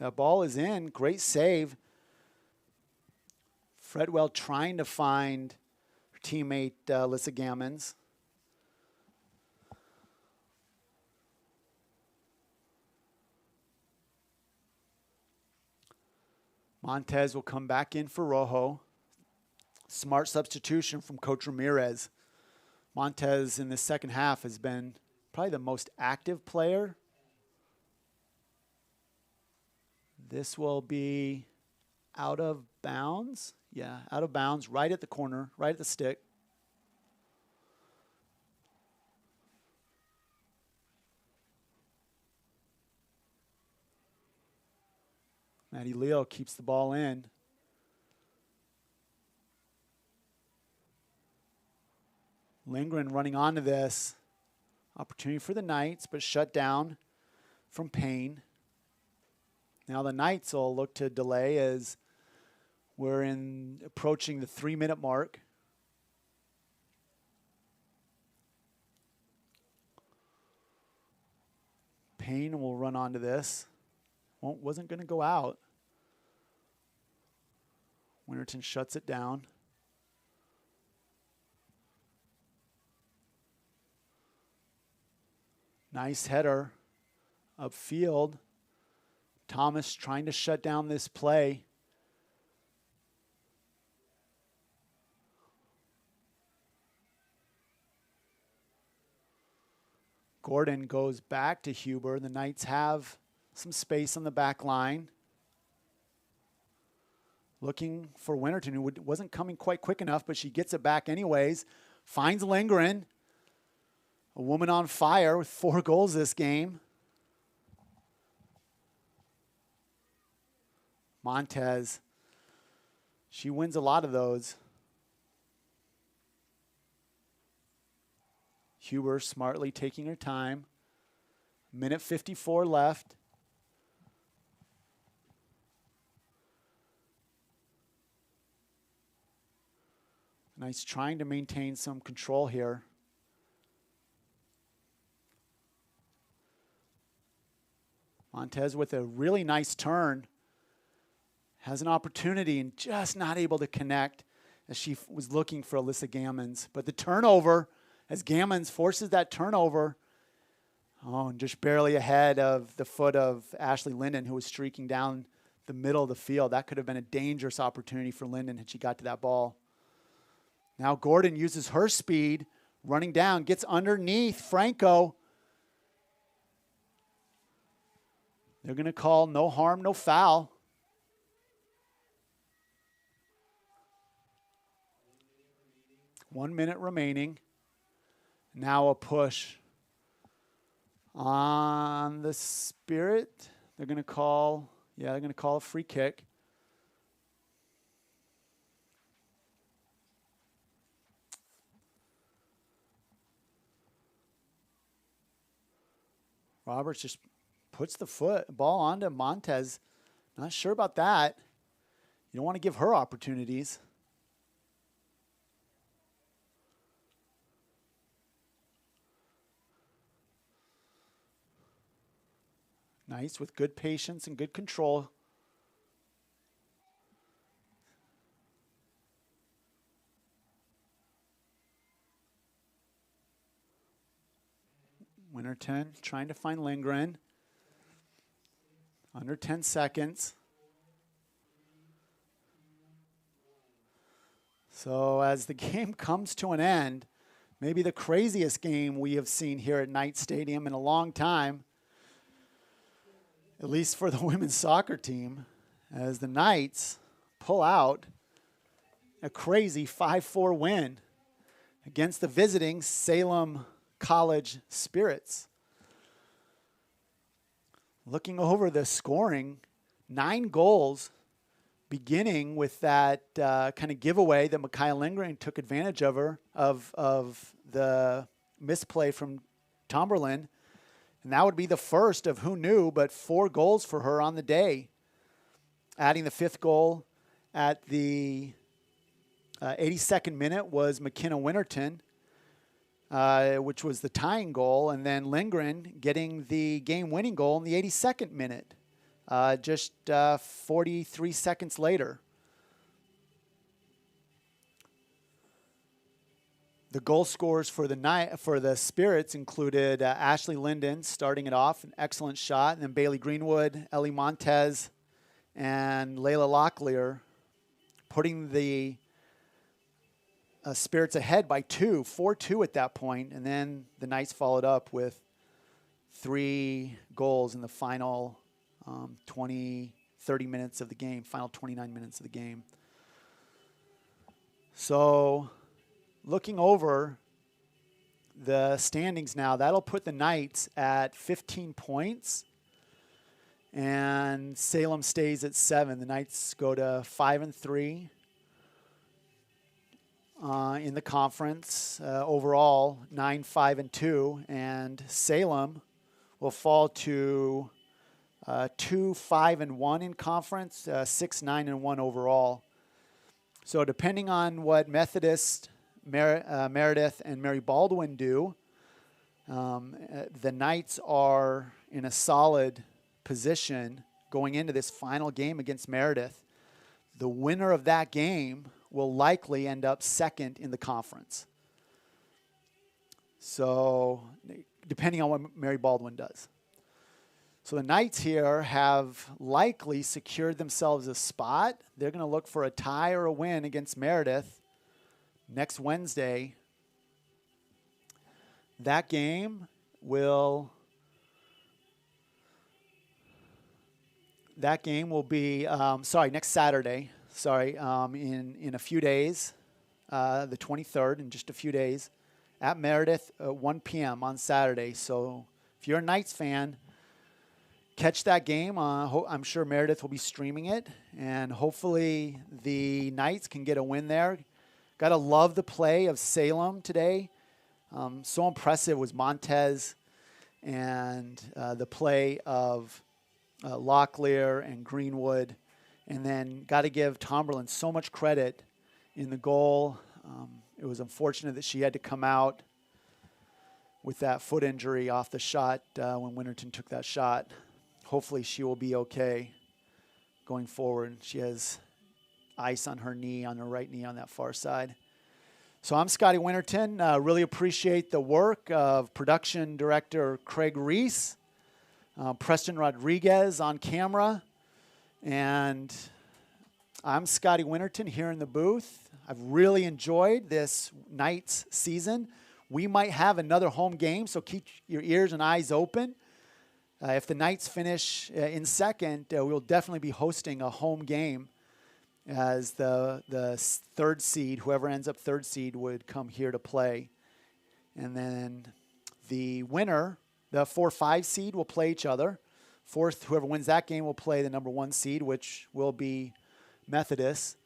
That ball is in. Great save. Fredwell trying to find her teammate Lissa Gammons. Montez will come back in for Rojo. Smart substitution from Coach Ramirez. Montez in the second half has been probably the most active player. This will be out of bounds. Yeah, out of bounds, right at the corner, right at the stick. Maddie Leo keeps the ball in. Lindgren running onto this. Opportunity for the Knights, but shut down from Payne. Now the Knights will look to delay as we're approaching the 3-minute mark. Payne will run onto this. Wasn't going to go out. Winterton shuts it down. Nice header upfield. Thomas trying to shut down this play. Gordon goes back to Huber. The Knights have some space on the back line. Looking for Winterton, who wasn't coming quite quick enough, but she gets it back anyways. Finds Lindgren. A woman on fire with 4 goals this game. Montez. She wins a lot of those. Huber smartly taking her time. Minute 54 left. Nice trying to maintain some control here. Montez with a really nice turn. Has an opportunity and just not able to connect as she was looking for Alyssa Gammons. But the turnover, as Gammons forces that turnover, and just barely ahead of the foot of Ashley Linden, who was streaking down the middle of the field. That could have been a dangerous opportunity for Linden had she got to that ball. Now Gordon uses her speed, running down, gets underneath Franco. They're going to call no harm, no foul. One minute remaining. Now a push on the Spirit. They're going to call, a free kick. Roberts just puts the ball onto Montez. Not sure about that. You don't want to give her opportunities. Nice with good patience and good control. Winterton trying to find Lindgren. Under 10 seconds. So as the game comes to an end, maybe the craziest game we have seen here at Knight Stadium in a long time, at least for the women's soccer team, as the Knights pull out a crazy 5-4 win against the visiting Salem College Spirits. Looking over the scoring, 9 goals, beginning with that kind of giveaway that Micaiah Lindgren took advantage of the misplay from Tomberlin. And that would be the first of who knew, but 4 goals for her on the day. Adding the 5th goal at the 82nd minute was McKenna Winterton, which was the tying goal. And then Lindgren getting the game-winning goal in the 82nd minute, just 43 seconds later. The goal scorers for the Spirits included Ashley Linden starting it off, an excellent shot, and then Bailey Greenwood, Ellie Montez, and Layla Locklear putting the Spirits ahead by 4-2 at that point, and then the Knights followed up with 3 goals in the final 30 minutes of the game, final 29 minutes of the game. So looking over the standings now, that'll put the Knights at 15 points, and Salem stays at 7. The Knights go to 5-3 in the conference. Overall, 9-5-2, and Salem will fall to 2-5-1 in conference, 6-9-1 overall. So depending on what Methodist, Meredith, and Mary Baldwin do, the Knights are in a solid position going into this final game against Meredith. the winner of that game will likely end up second in the conference. So, depending on what Mary Baldwin does. So the Knights here have likely secured themselves a spot. They're going to look for a tie or a win against Meredith next Wednesday. That game will be, next Saturday. In a few days, the 23rd, in just a few days, at Meredith at 1 p.m. on Saturday. So if you're a Knights fan, catch that game. I'm sure Meredith will be streaming it, and hopefully the Knights can get a win there. Got to love the play of Salem today. So impressive was Montez and the play of Locklear and Greenwood. And then got to give Tomberlin so much credit in the goal. It was unfortunate that she had to come out with that foot injury off the shot when Winterton took that shot. Hopefully she will be okay going forward. She has ice on her knee, on her right knee on that far side. So I'm Scotty Winterton. Really appreciate the work of production director Craig Reese, Preston Rodriguez on camera, and I'm Scotty Winterton here in the booth. I've really enjoyed this Knights season. We might have another home game, so keep your ears and eyes open. If the Knights finish in second, we'll definitely be hosting a home game as the third seed, whoever ends up third seed, would come here to play. And then the winner, the 4-5 seed, will play each other. Fourth, whoever wins that game will play the number 1 seed, which will be Methodist.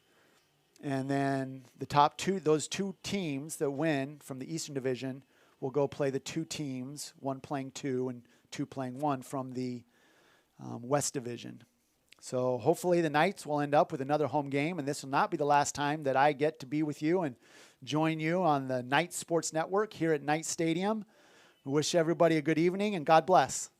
And then the top two, those two teams that win from the Eastern Division will go play the 2 teams, 1 playing 2 and 2 playing 1 from the West Division. So hopefully the Knights will end up with another home game, and this will not be the last time that I get to be with you and join you on the Knights Sports Network here at Knights Stadium. I wish everybody a good evening, and God bless.